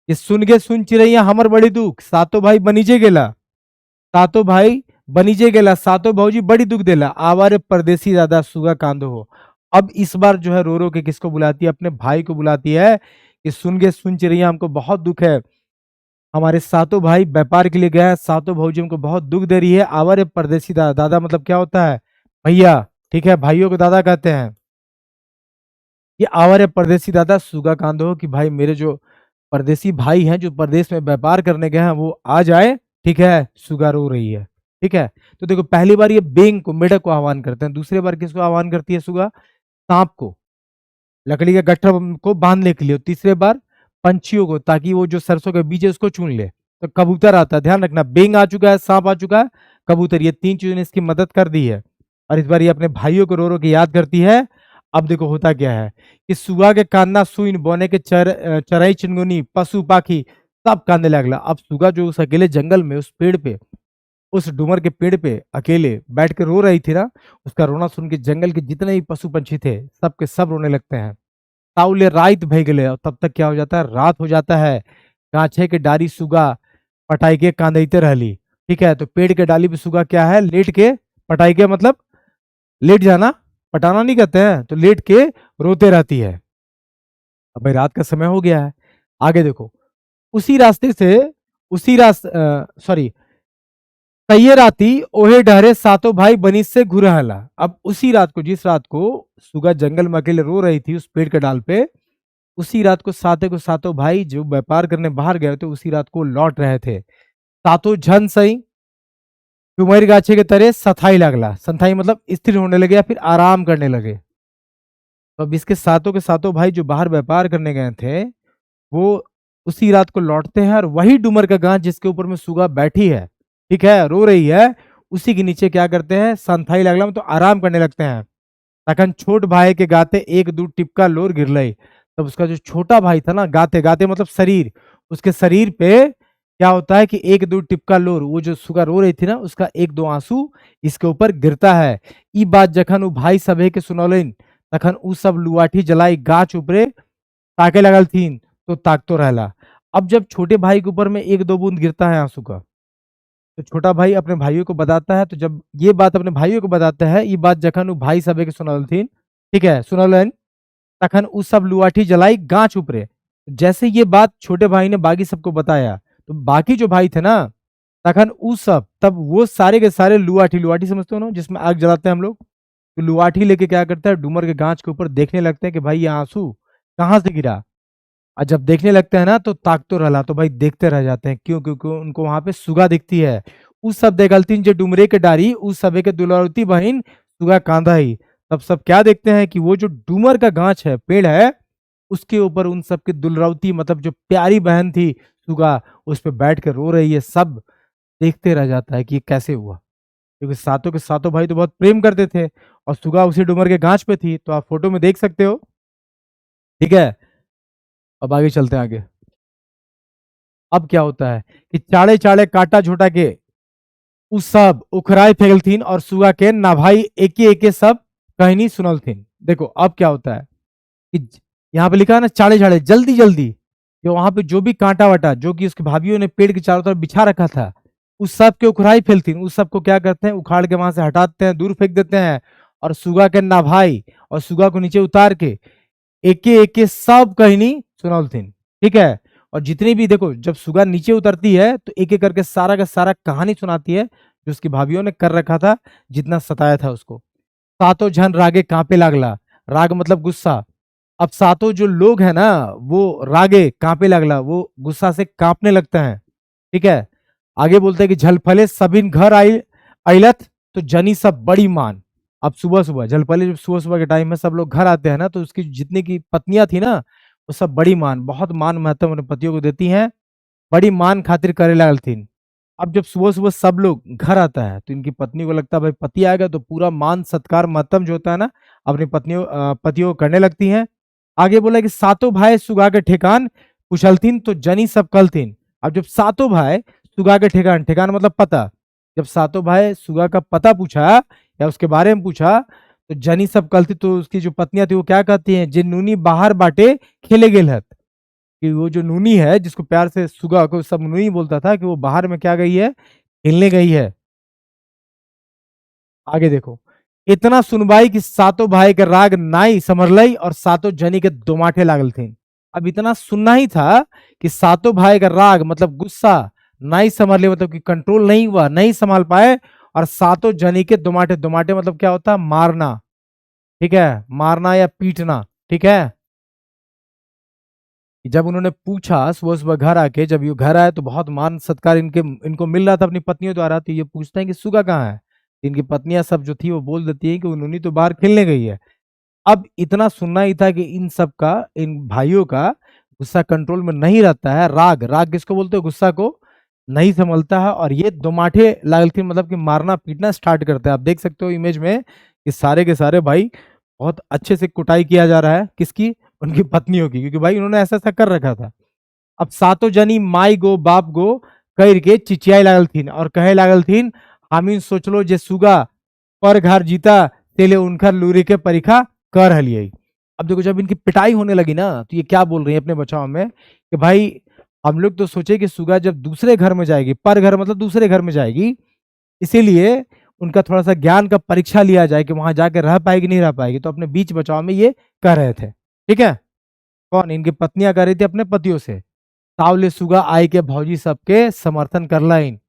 कि सुन गे सुन चिड़ैया हमर बड़ी दुख, सातों भाई बनीजे गेला, सातों भाई बनीजे गेला, सातों भौजी बड़ी दुख देला, आवारे परदेसी दादा सुगा कांदो हो। अब इस बार जो है रो रो के किसको बुलाती है, अपने भाई को बुलाती है कि सुन गे सुन चिड़ैया हमको बहुत दुख है, हमारे सातों भाई व्यापार के लिए गए हैं, सातों भौजी हमको बहुत दुख दे रही है, आवारे परदेसी दादा, दादा मतलब क्या होता है, भैया, ठीक है, भाइयों को दादा कहते हैं। ये आवारे परदेसी दादा सुगा कांदो, कि भाई मेरे जो परदेसी भाई हैं जो परदेश में व्यापार करने गए हैं वो आ जाए, ठीक है, सुगा रो रही है, ठीक है। तो देखो पहली बार ये बेंग को, मेढक को आह्वान करते हैं, दूसरी बार किसको आह्वान करती है सुगा, सांप को, लकड़ी के गट्ठर को बांधने के लिए, तीसरे बार पंछियों को, ताकि वो जो सरसों के बीज है उसको चुन ले। तो कबूतर आता है, ध्यान रखना, बेंग आ चुका है, सांप आ चुका है, कबूतर, ये तीन चीजों ने इसकी मदद कर दी है। और इस बार ये अपने भाइयों को रो रो के याद करती है। अब देखो होता क्या है कि सुगा के कान्ना सुइन बोने के चराई चिंगुनी पशु पाखी सब कांदने लगला। अब सुगा जो उस अकेले जंगल में उस पेड़ पे, उस डुमर के पेड़ पे अकेले बैठ के रो रही थी ना, उसका रोना सुन के जंगल के जितने भी पशु पंछी थे सब के सब रोने लगते हैं। ताउले रात भय गले, और तब तक क्या हो जाता है, रात हो जाता है। गाछे के डारी सुगा पटाई के कांदते रहली, ठीक है। तो पेड़ के डाली पे सुगा क्या है, लेट के, पटाई के मतलब लेट जाना, पटाना नहीं कहते हैं, तो लेट के रोते रहती है। अब भाई रात का समय हो गया है। आगे देखो, उसी रास्ते से, उसी रास्ते, सॉरी, तैये राती ओहे डहरे सातों भाई बनीस से घुरहला। अब उसी रात को, जिस रात को सुगा जंगल में अकेले रो रही थी उस पेड़ के डाल पे, उसी रात को सातों भाई जो व्यापार करने बाहर गए थे उसी रात को लौट रहे थे। सातों झन सही डुमर गाछे के तरह सथाई लगला, संथाई मतलब स्थिर होने लगे या फिर आराम करने लगे। तो अब इसके सातों के सातों भाई जो बाहर व्यापार करने गए थे वो उसी रात को लौटते हैं और वही डूमर का गांच जिसके ऊपर में सुगा बैठी है, ठीक है, रो रही है, उसी के नीचे क्या करते हैं, संथाई लागला में तो आराम करने लगते हैं। तखन छोट भाई के गाते एक दू टिपका लोर गिरलई। तब उसका जो छोटा भाई था ना, गाते गाते मतलब शरीर, उसके शरीर पे क्या होता है कि एक दो टिपका लोर, वो जो सुगा रो रही थी ना, उसका एक दो आंसू इसके ऊपर गिरता है। ई बात जखन उ भाई सभे के सुनौलिन, तखन उ सब लुआठी जलाई गाछ ऊपरे ताके लगल थीन, तो ताकतो रहला। अब जब छोटे भाई के ऊपर में एक दो बूंद गिरता है आंसू का, तो छोटा भाई अपने भाइयों को बताता है। तो जब ये बात अपने भाइयों को बताता है, ये बात जखन उ भाई सभे के सुनौलथिन, ठीक है, सुनौलन, तखन उ सब लुआठी जलाई गाछ ऊपरे। जैसे ये बात छोटे भाई ने बाकी सबको बताया, तो बाकी जो भाई थे ना, तखन उ सब, तब वो सारे के सारे लुआठी, लुआठी समझते हो ना, जिसमें आग जलाते हैं हम लोग, तो लुआठी लेके क्या करता है, डूमर के गांच के ऊपर देखने लगते हैं कि भाई ये आंसू कहाँ से गिरा। और जब देखने लगते हैं ना, तो ताकतो रहला, तो भाई देखते रह जाते हैं। क्यों? क्योंकि उनको वहां पे सुगा दिखती है। उस सब देखलतीन जो डुमरे के डारी, उस सबे के दुलावती बहिन सुगा कांधा ही। तब सब क्या देखते हैं कि वो जो डूमर का गांच है, पेड़ है, उसके ऊपर उन सब की दुलरवती मतलब जो प्यारी बहन थी सुगा, उस पे बैठ के रो रही है। सब देखते रह जाता है कि ये कैसे हुआ, क्योंकि सातों के सातों भाई तो बहुत प्रेम करते थे, और सुगा उसी डूमर के गांच पे थी, तो आप फोटो में देख सकते हो। ठीक है, अब आगे चलते हैं आगे। अब क्या होता है कि चाड़े चाड़े काटा झोटा के उ सब उखराय फेगलथिन, और सुगा के ना भाई एके एके सब कहनी सुनलथिन। देखो अब क्या होता है कि यहाँ पे लिखा है ना, चाड़े चाड़े, जल्दी जल्दी, जो वहां पे जो भी कांटा वाटा जो कि उसकी भाभीियों ने पेड़ के चारों तरफ बिछा रखा था, उस सब के उखराई फैलतीन, उस सब को क्या करते हैं, उखाड़ के वहां से हटाते हैं, दूर फेंक देते हैं। और सुगा के ना भाई और सुगा को नीचे उतार के एके एके सब कहनी सुनौलथिन। ठीक है, और जितनी भी, देखो जब सुगा नीचे उतरती है तो एक एक करके सारा का सारा कहानी सुनाती है जो उसकी भाभीियों ने कर रखा था, जितना सताया था उसको। सातों झन रागे कांपे लागला, राग मतलब गुस्सा। अब सातों जो लोग हैं ना, वो रागे कांपे लागला, वो गुस्सा से कांपने लगते हैं। ठीक है, आगे बोलते हैं कि झलफले सबिन घर आई अइलथ, तो जनी सब बड़ी मान। अब सुबह सुबह झलफले, जब सुबह सुबह के टाइम में सब लोग घर आते हैं ना, तो उसकी जितनी की पत्नियां थी ना, वो सब बड़ी मान, बहुत मान महत्व अपने पतियों को देती हैं, बड़ी मान खातिर करे लागल थीन। अब जब सुबह सुबह सब लोग घर आता है, तो इनकी पत्नी को लगता है भाई पति आएगा, तो पूरा मान सत्कार महत्तम जो होता है ना, अपनी पतियों को करने लगती हैं। आगे बोला कि सातों भाई सुगा के ठेकान कुशलथिन, तो जनी सब कलथिन। अब जब सातों भाई सुगा के ठेकान, ठेकान मतलब पता, जब सातों भाई सुगा का पता पूछा या उसके बारे में पूछा, तो जनी सब कलथी, तो उसकी जो पत्नियां थी वो क्या कहती हैं, जे नूनी बाहर बाटे खेले गेल हत, कि वो जो नूनी है, जिसको प्यार से सुगा को सब नूनी बोलता था, कि वो बाहर में क्या गई है, खेलने गई है। आगे देखो, इतना सुनवाई कि सातों भाई के राग नाई समरलई, और सातों जनी के दोमाठे लागल थे। अब इतना सुनना ही था कि सातों भाई का राग मतलब गुस्सा नाई समर ले, मतलब कि कंट्रोल नहीं हुआ, नहीं संभाल पाए, और सातों जनी के दोमाठे, दोमाठे मतलब क्या होता है, मारना। ठीक है, मारना या पीटना। ठीक है, जब उन्होंने पूछा सुबह सुबह घर आके, जब ये घर आए तो बहुत मान सत्कार इनको मिल रहा था अपनी पत्नियों द्वारा, तो ये पूछते हैं कि सुगा कहाँ है। इनकी पत्नियां सब जो थी वो बोल देती है कि उन्होंने तो बाहर खेलने गई है। अब इतना सुनना ही था कि इन सब का, इन भाइयों का गुस्सा कंट्रोल में नहीं रहता है। राग, राग किसको बोलते हो, गुस्सा को नहीं संभलता है, और ये दोमाठे लागलथिन मतलब कि मारना पीटना स्टार्ट करता है। आप देख सकते हो इमेज में कि सारे के सारे भाई बहुत अच्छे से कुटाई किया जा रहा है, किसकी, उनकी पत्नियों की, क्योंकि भाई उन्होंने ऐसा ऐसा कर रखा था। अब सातों जनी माई गो बाप गो कह के चिचियाई लागल थीन, और कहे लागल थीन, हामिन सोचलो जे सुगा पर घर जीता, तेले उनकर लूरी के परीक्षा कर हलियई। अब देखो जब इनकी पिटाई होने लगी ना, तो ये क्या बोल रही है अपने बचाव में कि भाई हम लोग तो सोचे कि सुगा जब दूसरे घर में जाएगी, पर घर मतलब दूसरे घर में जाएगी, इसीलिए उनका थोड़ा सा ज्ञान का परीक्षा लिया जाए कि वहां जाकर रह पाएगी नहीं रह पाएगी, तो अपने बीच बचाव में ये कह रहे थे। ठीक है, कौन, इनकी पत्नियां कर रही थी अपने पतियों से। तावले सुगा आई के भौजी सबके समर्थन कर लाइन।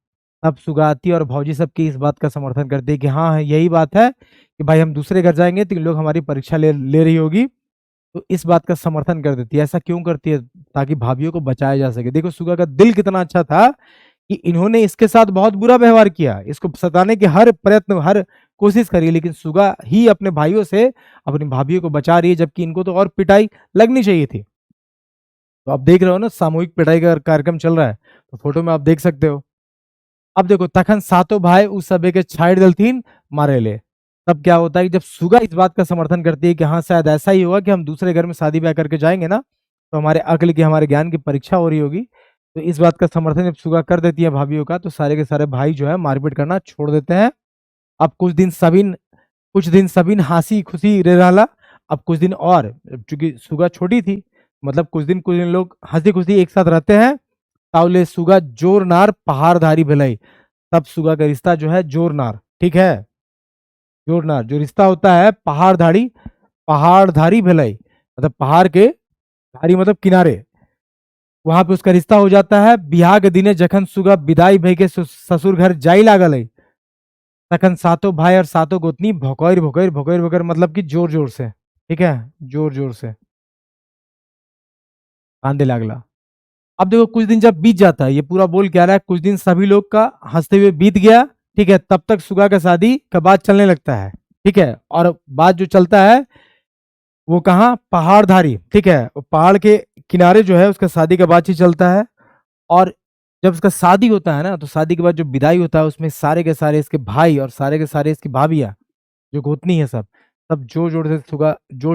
अब सुगाती और भौजी सबकी इस बात का समर्थन करती है कि हाँ है, यही बात है कि भाई हम दूसरे घर जाएंगे तो इन लोग हमारी परीक्षा ले रही होगी, तो इस बात का समर्थन कर देती है। ऐसा क्यों करती है, ताकि भाभीियों को बचाया जा सके। देखो सुगा का दिल कितना अच्छा था कि इन्होंने इसके साथ बहुत बुरा व्यवहार किया, इसको सताने की हर प्रयत्न, हर कोशिश करी, लेकिन सुगा ही अपने भाइयों से अपनी भाभीियों को बचा रही है, जबकि इनको तो और पिटाई लगनी चाहिए थी। तो आप देख रहे हो ना, सामूहिक पिटाई का कार्यक्रम चल रहा है, तो फोटो में आप देख सकते हो। अब देखो, तखन सातों भाई उस सभे के छाड़ दलथीन मारे ले। तब क्या होता है कि जब सुगा इस बात का समर्थन करती है कि हाँ शायद ऐसा ही होगा कि हम दूसरे घर में शादी ब्याह करके जाएंगे ना, तो हमारे अक्ल की, हमारे ज्ञान की परीक्षा हो रही होगी, तो इस बात का समर्थन जब सुगा कर देती है भाभीियों का, तो सारे के सारे भाई जो है मारपीट करना छोड़ देते हैं। अब कुछ दिन सबीन हंसी खुशी रह रहा। अब कुछ दिन और, चूंकि सुगा छोटी थी, मतलब कुछ दिन लोग हंसी खुशी एक साथ रहते हैं। तावले सुगा जोरनार पहाड़धारी भिलाई। तब सुगा का रिश्ता जो है जोरनार, ठीक है, जोरनार जो रिश्ता होता है पहाड़धारी भिलाई, मतलब पहाड़ के धारी मतलब किनारे, वहां पे उसका रिश्ता हो जाता है। बिहार के दिने जखन सुगा विदाई भई के ससुर घर जाई लागल है, तखन सातों भाई और सातों गोतनी भोकैर भोकैर भोकैर भोकैर, मतलब कि जोर जोर से, ठीक है, जोर जोर से कांदे लागला। अब देखो, कुछ दिन जब बीत जाता है, ये पूरा बोल क्या रहा है, कुछ दिन सभी लोग का हंसते हुए बीत गया, ठीक है, तब तक सुगा का शादी का बात चलने लगता है, ठीक है। और बात जो चलता है वो कहाँ, पहाड़धारी, ठीक है, पहाड़ के किनारे जो है उसका शादी का बात ही चलता है। और जब उसका शादी होता है ना, तो शादी के बाद जो विदाई होता है, उसमें सारे के सारे इसके भाई और सारे के सारे इसकी भाभियां, जो गोतनी है, सब जोर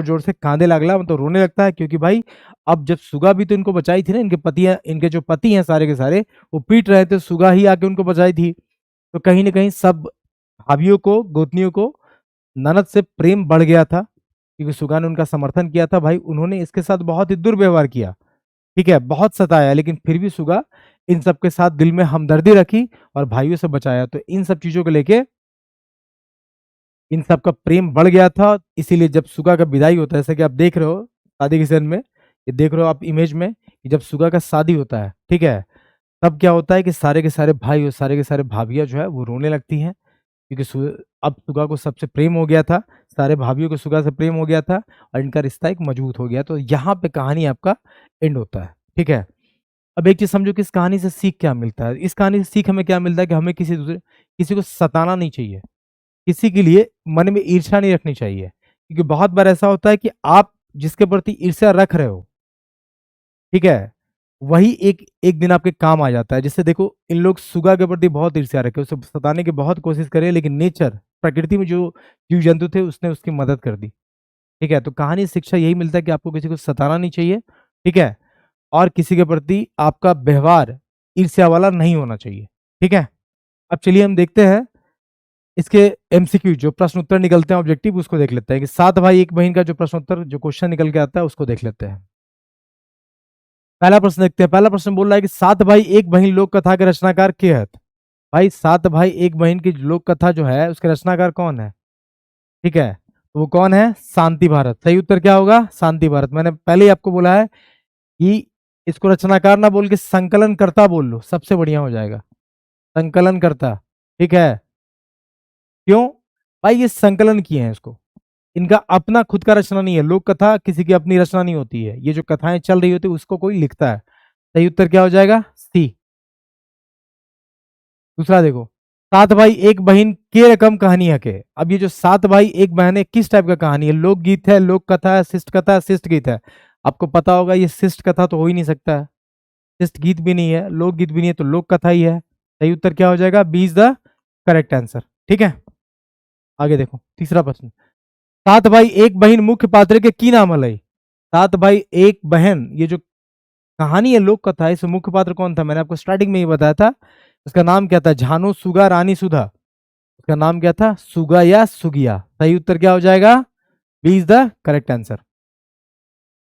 जोर से कांदे लागला, मतलब रोने लगता है, क्योंकि भाई अब जब सुगा भी तो इनको बचाई थी ना, इनके जो पति हैं सारे के सारे, वो पीट रहे थे, सुगा ही आके उनको बचाई थी। तो कहीं ना कहीं सब भाभियों को, गोतनियों को ननद से प्रेम बढ़ गया था, क्योंकि सुगा ने उनका समर्थन किया था। भाई उन्होंने इसके साथ बहुत ही दुर्व्यवहार किया, ठीक है, बहुत सताया, लेकिन फिर भी सुगा इन सब के साथ दिल में हमदर्दी रखी और भाइयों से बचाया। तो इन सब चीजों को लेके इन सब का प्रेम बढ़ गया था। इसीलिए जब सुगा का विदाई होता है, जैसे कि आप देख रहे हो शादी के सीन में, ये देख रहे हो आप इमेज में, कि जब सुगा का शादी होता है, ठीक है, तब क्या होता है कि सारे के सारे भाई और सारे के सारे भाभियां जो है वो रोने लगती हैं, क्योंकि अब सुगा को सबसे प्रेम हो गया था, सारे भाभियों को सुगा से प्रेम हो गया था, और इनका रिश्ता एक मजबूत हो गया। तो यहाँ पे कहानी आपका एंड होता है, ठीक है। अब एक चीज समझो कि इस कहानी से सीख क्या मिलता है। इस कहानी से सीख हमें क्या मिलता है कि हमें किसी को सताना नहीं चाहिए, किसी के लिए मन में ईर्ष्या नहीं रखनी चाहिए, क्योंकि बहुत बार ऐसा होता है कि आप जिसके प्रति ईर्ष्या रख रहे हो, ठीक है, वही एक एक दिन आपके काम आ जाता है। जैसे देखो, इन लोग सुगा के प्रति बहुत ईर्ष्या रखे, उसे सताने की बहुत कोशिश करे, लेकिन नेचर, प्रकृति में जो जीव जंतु थे उसने उसकी मदद कर दी, ठीक है। तो कहानी शिक्षा यही मिलता है कि आपको किसी को सताना नहीं चाहिए, ठीक है, और किसी के प्रति आपका व्यवहार ईर्ष्या वाला नहीं होना चाहिए, ठीक है। अब चलिए हम देखते हैं इसके एमसीक्यू, जो प्रश्न उत्तर निकलते हैं ऑब्जेक्टिव, उसको देख लेते हैं कि सात भाई एक बहन का जो प्रश्न उत्तर, जो क्वेश्चन निकल के आता है, उसको देख लेते हैं। पहला प्रश्न देखते हैं। पहला प्रश्न बोल रहा है कि सात भाई एक बहन लोक कथा के रचनाकार के हैं। भाई सात भाई एक बहन की लोक कथा जो है उसके रचनाकार कौन है, ठीक है, तो वो कौन है, शांति भारत। सही उत्तर क्या होगा, शांति भारत। मैंने पहले ही आपको बोला है कि इसको रचनाकार ना बोल के संकलन करता बोल लो, सबसे बढ़िया हो जाएगा, संकलन करता, ठीक है। क्यों, भाई ये संकलन किए हैं इसको, इनका अपना खुद का रचना नहीं है। लोक कथा किसी की अपनी रचना नहीं होती है, ये जो कथाएं चल रही होती है उसको कोई लिखता है। सही उत्तर क्या हो जाएगा, सी। दूसरा देखो, सात भाई एक बहन के रकम कहानी है के। अब ये जो सात भाई एक बहन है, किस टाइप का कहानी है, लोकगीत है, लोक कथा है, शिष्ट कथा है, शिष्ट गीत है। आपको पता होगा ये शिष्ट कथा तो हो ही नहीं सकता है, शिष्ट गीत भी नहीं है, लोकगीत भी नहीं है, तो लोक कथा ही है। सही उत्तर क्या हो जाएगा, B is the correct answer, ठीक है। आगे देखो तीसरा प्रश्न, सात भाई एक बहन मुख्य पात्र के की नाम हलई। सात भाई एक बहन, ये जो कहानी है लोक कथा है, इसमें मुख्य पात्र कौन था, मैंने आपको स्टार्टिंग में ही बताया था, उसका नाम क्या था, झानो सुगा रानी सुधा। उसका नाम क्या था, सुगा या सुगिया। सही उत्तर क्या हो जाएगा, B is the correct answer,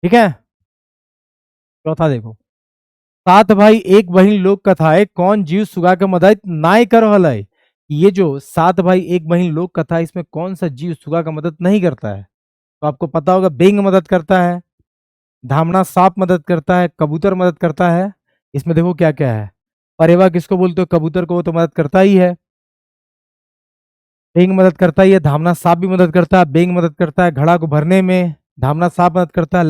ठीक है। चौथा देखो, सात भाई एक बहन लोक कथा है, कौन जीव सुगा के मदद नाय करो हलय। ये जो सात भाई एक बहन लोक कथा है, इसमें कौन सा जीव सुगा का मदद नहीं करता है, तो आपको पता होगा, बेंग मदद करता है, धामना सांप मदद करता है, कबूतर मदद करता है। इसमें देखो क्या क्या है, परेवा किसको बोलते हो, कबूतर को, वो तो मदद करता ही है, बेंग मदद करता ही है, धामना सांप भी मदद करता है, बेंग मदद करता है घड़ा को भरने में, धामना सांप मदद करता है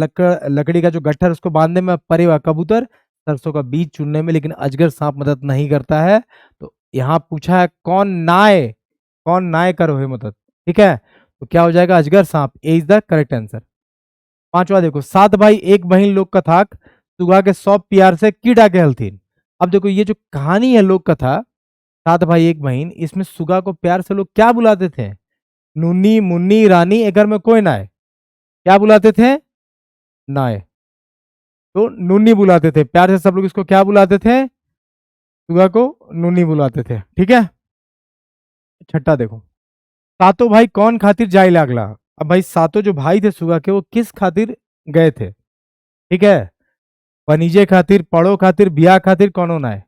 लकड़ी का जो गट्ठर उसको बांधने में, परेवा कबूतर सरसों का बीज चुनने में, लेकिन अजगर सांप मदद नहीं करता है। तो यहाँ पूछा है कौन नाय करो है मदद, ठीक है, तो क्या हो जाएगा, अजगर सांप, ए इज द करेक्ट आंसर। पांचवा देखो, सात भाई एक बहन लोक कथाक सुगा के सौ प्यार से की डाके हलथीन। अब देखो ये जो कहानी है लोक कथा सात भाई एक बहन, इसमें सुगा को प्यार से लोग क्या बुलाते थे? नूनी मुन्नी रानी एकर में कोई ना है, क्या बुलाते थे? ना है, तो नूनी बुलाते थे प्यार से सब लोग। इसको क्या बुलाते थे? सुगा को नूनी बुलाते थे। ठीक है, छठा देखो, सातों भाई कौन खातिर जाए लागला। अब भाई सातों जो भाई थे सुगा के वो किस खातिर गए थे? ठीक है, बनीजे खातिर, पड़ो खातिर, बिया खातिर, कौन होना है?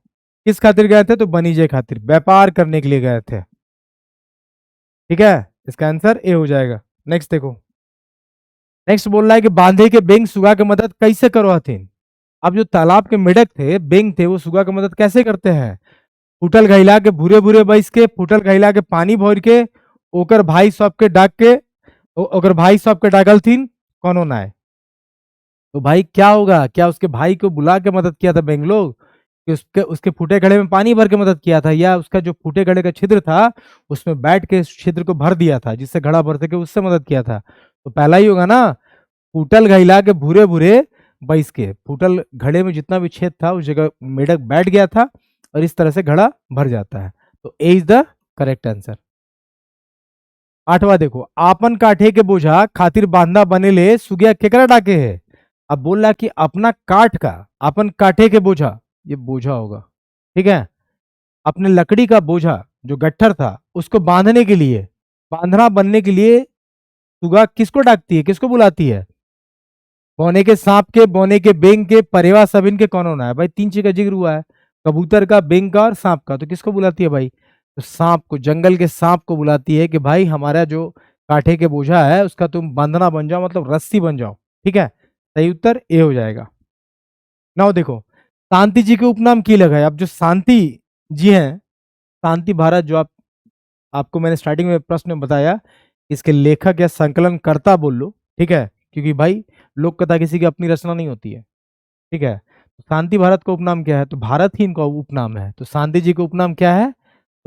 किस खातिर गए थे? तो बनीजे खातिर, व्यापार करने के लिए गए थे। ठीक है, इसका आंसर ए हो जाएगा। नेक्स्ट देखो, नेक्स्ट बोल रहा है कि बांधे के बेंग सुगा की मदद कैसे करो हथिन। अब जो तालाब के मेढक थे, बेंग थे, वो सुगा की मदद कैसे करते हैं? फुटल घैला के भूरे भूरे बैस के, फुटल घैला के पानी भर के, ओकर भाई सबके डाक के, ओकर भाई सबके डाकल थीन, कौन होना है? तो भाई क्या होगा, क्या उसके भाई को बुला के मदद किया था बेंगलोर कि उसके उसके फूटे घड़े में पानी भर के मदद किया था, या उसका जो फूटे घड़े का छिद्र था उसमें बैठ के उस छिद्र को भर दिया था जिससे घड़ा भर सके, उससे मदद किया था? तो पहला ही होगा ना, फूटल घैला के भूरे भूरे बैस के, फूटल घड़े में जितना भी छेद था उस जगह मेढक बैठ गया था और इस तरह से घड़ा भर जाता है। तो ए इज द करेक्ट आंसर। आठवां देखो, आपन काठे के बोझा खातिर बांधा बनेले सुगिया केकरा डाके है। अब बोल रहा कि अपना काठ का, अपन काठे के बोझा, ये बोझा होगा। ठीक है, अपने लकड़ी का बोझा जो गट्ठर था उसको बांधने के लिए, बांधना बनने के लिए सुगा किसको डाकती है, किसको बुलाती है? बौने के सांप के, बौने के बेंग के, परेवा सबिन के, कौन होना है? भाई तीन चीज का जिक्र हुआ है, कबूतर का, बेंग का और सांप का, तो किसको बुलाती है भाई? तो सांप को, जंगल के सांप को बुलाती है कि भाई हमारा जो काठे के बोझा है उसका तुम बांधना बन जाओ, मतलब रस्सी बन जाओ। ठीक है, सही उत्तर ए हो जाएगा। नाउ देखो, शांति जी के उपनाम की लगा है। अब जो शांति जी हैं, शांति भारत, जो आपको मैंने स्टार्टिंग में प्रश्न में बताया, इसके लेखक या संकलन कर्ता बोल लो। ठीक है, क्योंकि भाई लोक कथा किसी की अपनी रचना नहीं होती है। ठीक है, तो शांति भारत का उपनाम क्या है? तो भारत ही इनका उपनाम है। तो शांति जी का उपनाम क्या है?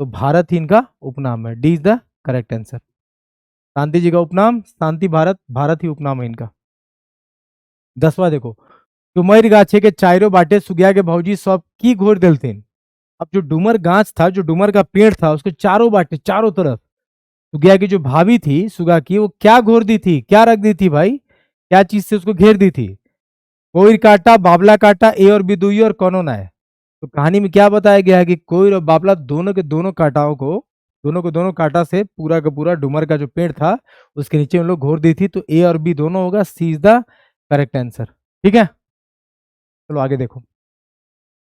तो भारत ही इनका उपनाम है। D is the correct answer. Shanti ji का उपनाम शांति भारत, भारत ही उपनाम है इनका। 10वां देखो, डुमर गाछे के चारों बाटे सुगिया के भौजी सब की घोर दिलथिन। अब जो डुमर गाछ था, जो डुमर का पेड़ था, उसके चारों बाटे, चारों तरफ सुगिया की जो भाभी थी सुगा की, वो क्या घोर दी थी, क्या रख दी थी भाई? क्या चीज से उसको घेर दी थी? कोई काटा, बाबला काटा, ए और बी दुई और कौन होना है? तो कहानी में क्या बताया गया है कि कोई और बाबला दोनों के दोनों कांटाओं को, दोनों को दोनों कांटा से पूरा का पूरा डुमर का जो पेड़ था उसके नीचे उन लोग घोर दी थी। तो ए और बी दोनों होगा, सी इज द करेक्ट आंसर। ठीक है, चलो आगे देखो।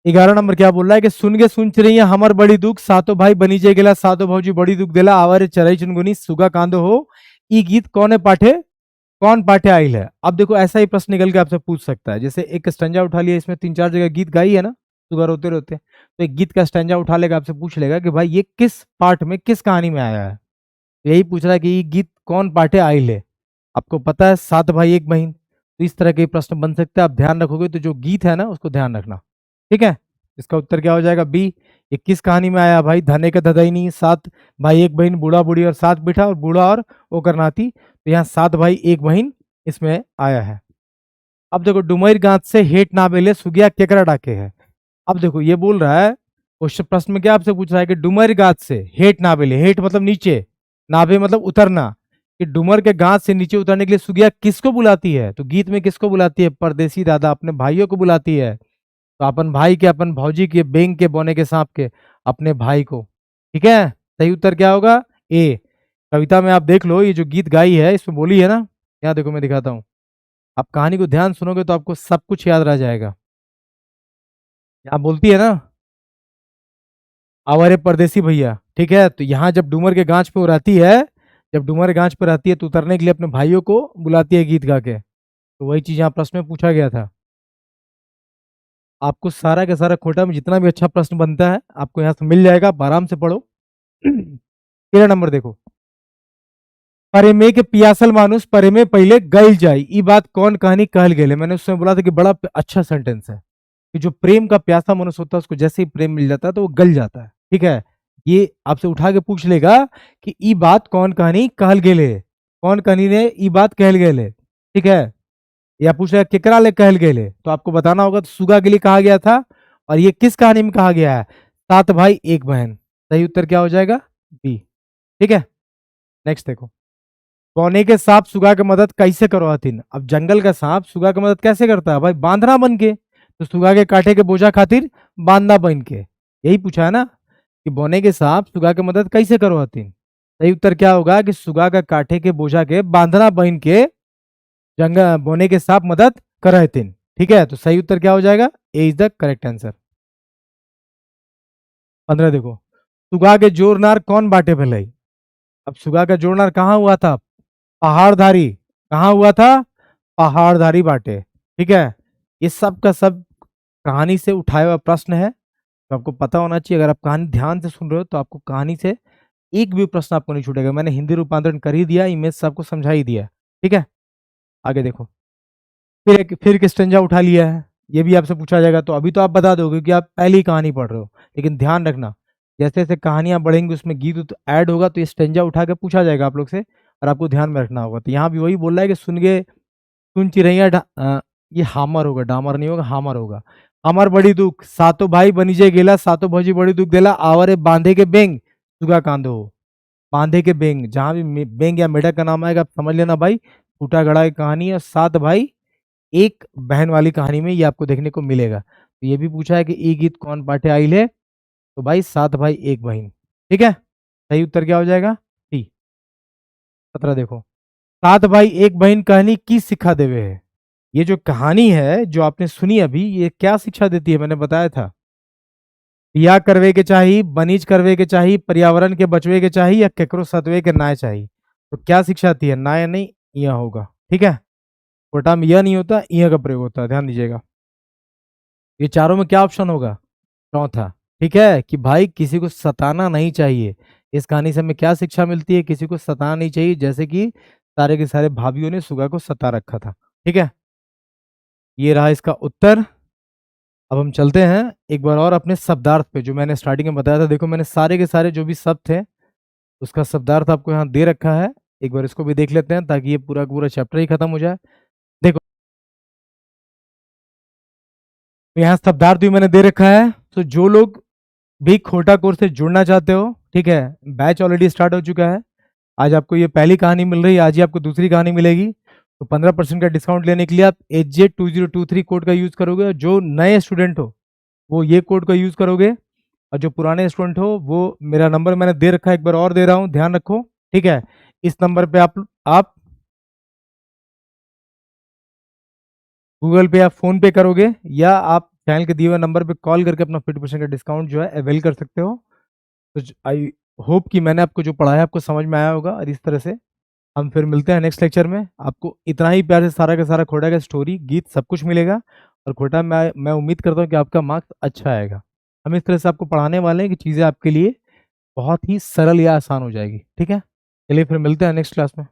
11 नंबर क्या बोल रहा है कि सुन के सुन चिड़ैया हमर बड़ी दुख, सातों भाई बनीजे गेला, सातों भौजी बड़ी दुख देला, आवारे चरई चुनगुनी सुगा कांदो हो, ई गीत कौने पाठे, कौन पाठे आइल है? अब देखो ऐसा ही प्रश्न निकल के आपसे पूछ सकता है। जैसे एक स्टैंजा उठा लिया, इसमें तीन चार जगह गीत गाई है ना सुगा रोते रोते, तो एक गीत का स्टैंजा उठा लेगा, आपसे पूछ लेगा कि भाई ये किस पार्ट में, किस कहानी में आया है। तो यही पूछ रहा है कि ये गीत कौन पाठे आइल है। आपको पता है सात भाई एक बहन, तो इस तरह के प्रश्न बन सकते हैं। आप ध्यान रखोगे तो जो गीत है ना उसको ध्यान रखना। ठीक है, इसका उत्तर क्या हो जाएगा? बी। ये किस कहानी में आया भाई? धने के धदैनी, सात भाई एक बहन, बूढ़ा बूढ़ी और सात बिठा, और बूढ़ा और ओकर नाती। तो यहाँ सात भाई एक बहन इसमें आया है। अब देखो, डुमर गांच से हेठ ना बेले सुगिया केकरा डाके है। अब देखो ये बोल रहा है, क्वेश्चन प्रश्न में क्या आपसे पूछ रहा है कि डुमर गांच से हेठ ना बेले, हेठ मतलब नीचे, नाभे मतलब उतरना, कि डुमर के गांच से नीचे उतरने के लिए सुगिया किसको बुलाती है? तो गीत में किसको बुलाती है? परदेसी दादा अपने भाइयों को बुलाती है। तो अपन भाई के, अपन भौजी के, बेंग के, बोने के, सांप के, अपने भाई को। ठीक है, सही उत्तर क्या होगा? ए। कविता में आप देख लो, ये जो गीत गाई है इसमें बोली है ना, यहाँ देखो मैं दिखाता हूँ। आप कहानी को ध्यान सुनोगे तो आपको सब कुछ याद रह जाएगा। यहाँ बोलती है ना, आवारे परदेसी भैया। ठीक है, तो यहाँ जब डूमर के गांच पे वो रहती है, जब डूमर गांच पे रहती है तो उतरने के लिए अपने भाइयों को बुलाती है गीत गा के। तो वही चीज यहाँ प्रश्न में पूछा गया था। आपको सारा का सारा खोटा में जितना भी अच्छा प्रश्न बनता है आपको यहाँ से मिल जाएगा, आप आराम से पढ़ो। 13 नंबर देखो, परेमे के पियासल मानुस परेमे पहले गल जाई, ई बात कौन कहानी कहल गेले। मैंने उस समय बोला था कि बड़ा अच्छा सेंटेंस है कि जो प्रेम का प्यासा मनुष्य होता है उसको जैसे ही प्रेम मिल जाता है तो वो गल जाता है। ठीक है, ये आपसे उठा के पूछ लेगा कि ई बात कौन कहानी कहल गेले, कौन कहानी ने ई बात कहल गेले। ठीक है, या पूछ रहा है केकरा ले कहल गेले, तो आपको बताना होगा तो सुगा के लिए कहा गया था, और ये किस कहानी में कहा गया है, 7 भाई 1 बहन। सही उत्तर क्या हो जाएगा, बी। ठीक है, नेक्स्ट देखो, बौने के सांप सुगा की मदद कैसे करो हथिन। अब जंगल का सांप सुगा की मदद कैसे करता है भाई, बांधना बन के, तो सुगा के कांटे के बोझा खातिर बांधना बन के, यही पूछा है ना कि बौने के सांप सुगा की मदद कैसे करो हथिन। सही उत्तर क्या होगा कि सुगा का कांटे के बोझा के बांधना बन के जंगल बोने के सांप मदद कर रहे थे। ठीक है, तो सही उत्तर क्या हो जाएगा, ए इज द करेक्ट आंसर। 15 देखो, सुगा के जोरनार कौन बाटे भलाई। अब सुगा का जोरनार कहाँ हुआ था, पहाड़धारी। कहाँ हुआ था, पहाड़धारी बाटे। ठीक है, ये सब का सब कहानी से उठाया हुआ प्रश्न है, तो आपको पता होना चाहिए। अगर आप कहानी ध्यान से सुन रहे हो तो आपको कहानी से एक भी प्रश्न आपको नहीं छूटेगा। मैंने हिंदी रूपांतरण कर ही दिया, इमेज से आपको समझा ही दिया। ठीक है, आगे देखो, फिर एक स्टेंजा उठा लिया है, ये भी आपसे पूछा जाएगा, तो अभी तो आप बता दोगे कि आप पहली कहानी पढ़ रहे हो, लेकिन ध्यान रखना जैसे जैसे कहानियां बढ़ेंगी उसमें गीत ऐड होगा, तो ये स्टेंजा उठा के पूछा जाएगा आप लोग से, और आपको ध्यान में रखना होगा। तो यहाँ भी वही बोल रहा है कि सुन गे सुन चिरैया ये हामर होगा, डामर नहीं होगा, हामर होगा। हामर बड़ी दुख सातों भाई बनीजे गेला, सातों भौजी बड़ी दुख देला, आवरे बांधे के बेंग सुगा कांदो हो। बांधे के बेंग, जहां भी बेंग या मेढक का नाम आएगा आप समझ लेना भाई, फूटा गड़ा की कहानी है। 7 भाई एक बहन वाली कहानी में ये आपको देखने को मिलेगा। तो ये भी पूछा है कि ई गीत कौन पाठे आई ले, तो भाई 7 भाई 1 बहन। ठीक है, सही उत्तर क्या हो जाएगा, टी। 17 देखो, 7 भाई 1 बहन कहानी की शिक्षा देवे है। ये जो कहानी है जो आपने सुनी अभी, ये क्या शिक्षा देती है, मैंने बताया था, बिया करवे के चाहिए, बनीज करवे के चाहिए, पर्यावरण के बचवे के चाहिए, या केकरो सतवे के नाय चाहिए। तो क्या शिक्षा आती है, नाय नहीं, यह होगा। ठीक है, कोटा में यह नहीं होता, यह का प्रयोग होता है, ध्यान दीजिएगा। ये चारों में क्या ऑप्शन होगा, चौथा। ठीक है, कि भाई किसी को सताना नहीं चाहिए। इस कहानी से हमें क्या शिक्षा मिलती है, किसी को सताना नहीं चाहिए, जैसे कि सारे के सारे भाभीियों ने सुगा को सता रखा था। ठीक है, ये रहा इसका उत्तर। अब हम चलते हैं एक बार और अपने शब्दार्थ पे, जो मैंने स्टार्टिंग में बताया था। देखो मैंने सारे के सारे जो भी शब्द थे उसका शब्दार्थ आपको यहाँ दे रखा है, एक बार इसको भी देख लेते हैं ताकि ये पूरा पूरा चैप्टर ही खत्म हो जाए। देखो यहाँ शब्दार्थ भी मैंने दे रखा है, तो जो लोग भी खोटा कोर्स से जुड़ना चाहते हो, ठीक है, बैच ऑलरेडी स्टार्ट हो चुका है। आज आपको ये पहली कहानी मिल रही है, आज ही आपको दूसरी कहानी मिलेगी। तो 15% का डिस्काउंट लेने के लिए आप HJ2023 कोड का यूज करोगे। जो नए स्टूडेंट हो वो ये कोड का यूज करोगे, और जो पुराने स्टूडेंट हो वो मेरा नंबर मैंने दे रखा है, एक बार और दे रहा हूँ, ध्यान रखो। ठीक है, इस नंबर पे आप गूगल पे या फोन पे करोगे, या आप चैनल के दिए हुए नंबर पे कॉल करके अपना 50% का डिस्काउंट जो है अवेल कर सकते हो। तो आई होप कि मैंने आपको जो पढ़ाया आपको समझ में आया होगा, और इस तरह से हम फिर मिलते हैं नेक्स्ट लेक्चर में। आपको इतना ही प्यार से सारा का सारा खोटा का स्टोरी गीत सब कुछ मिलेगा, और खोटा मैं उम्मीद करता हूँ कि आपका मार्क्स अच्छा आएगा। हम इस तरह से आपको पढ़ाने वाले हैं कि चीज़ें आपके लिए बहुत ही सरल या आसान हो जाएगी। ठीक है, चलिए फिर मिलते हैं नेक्स्ट क्लास में।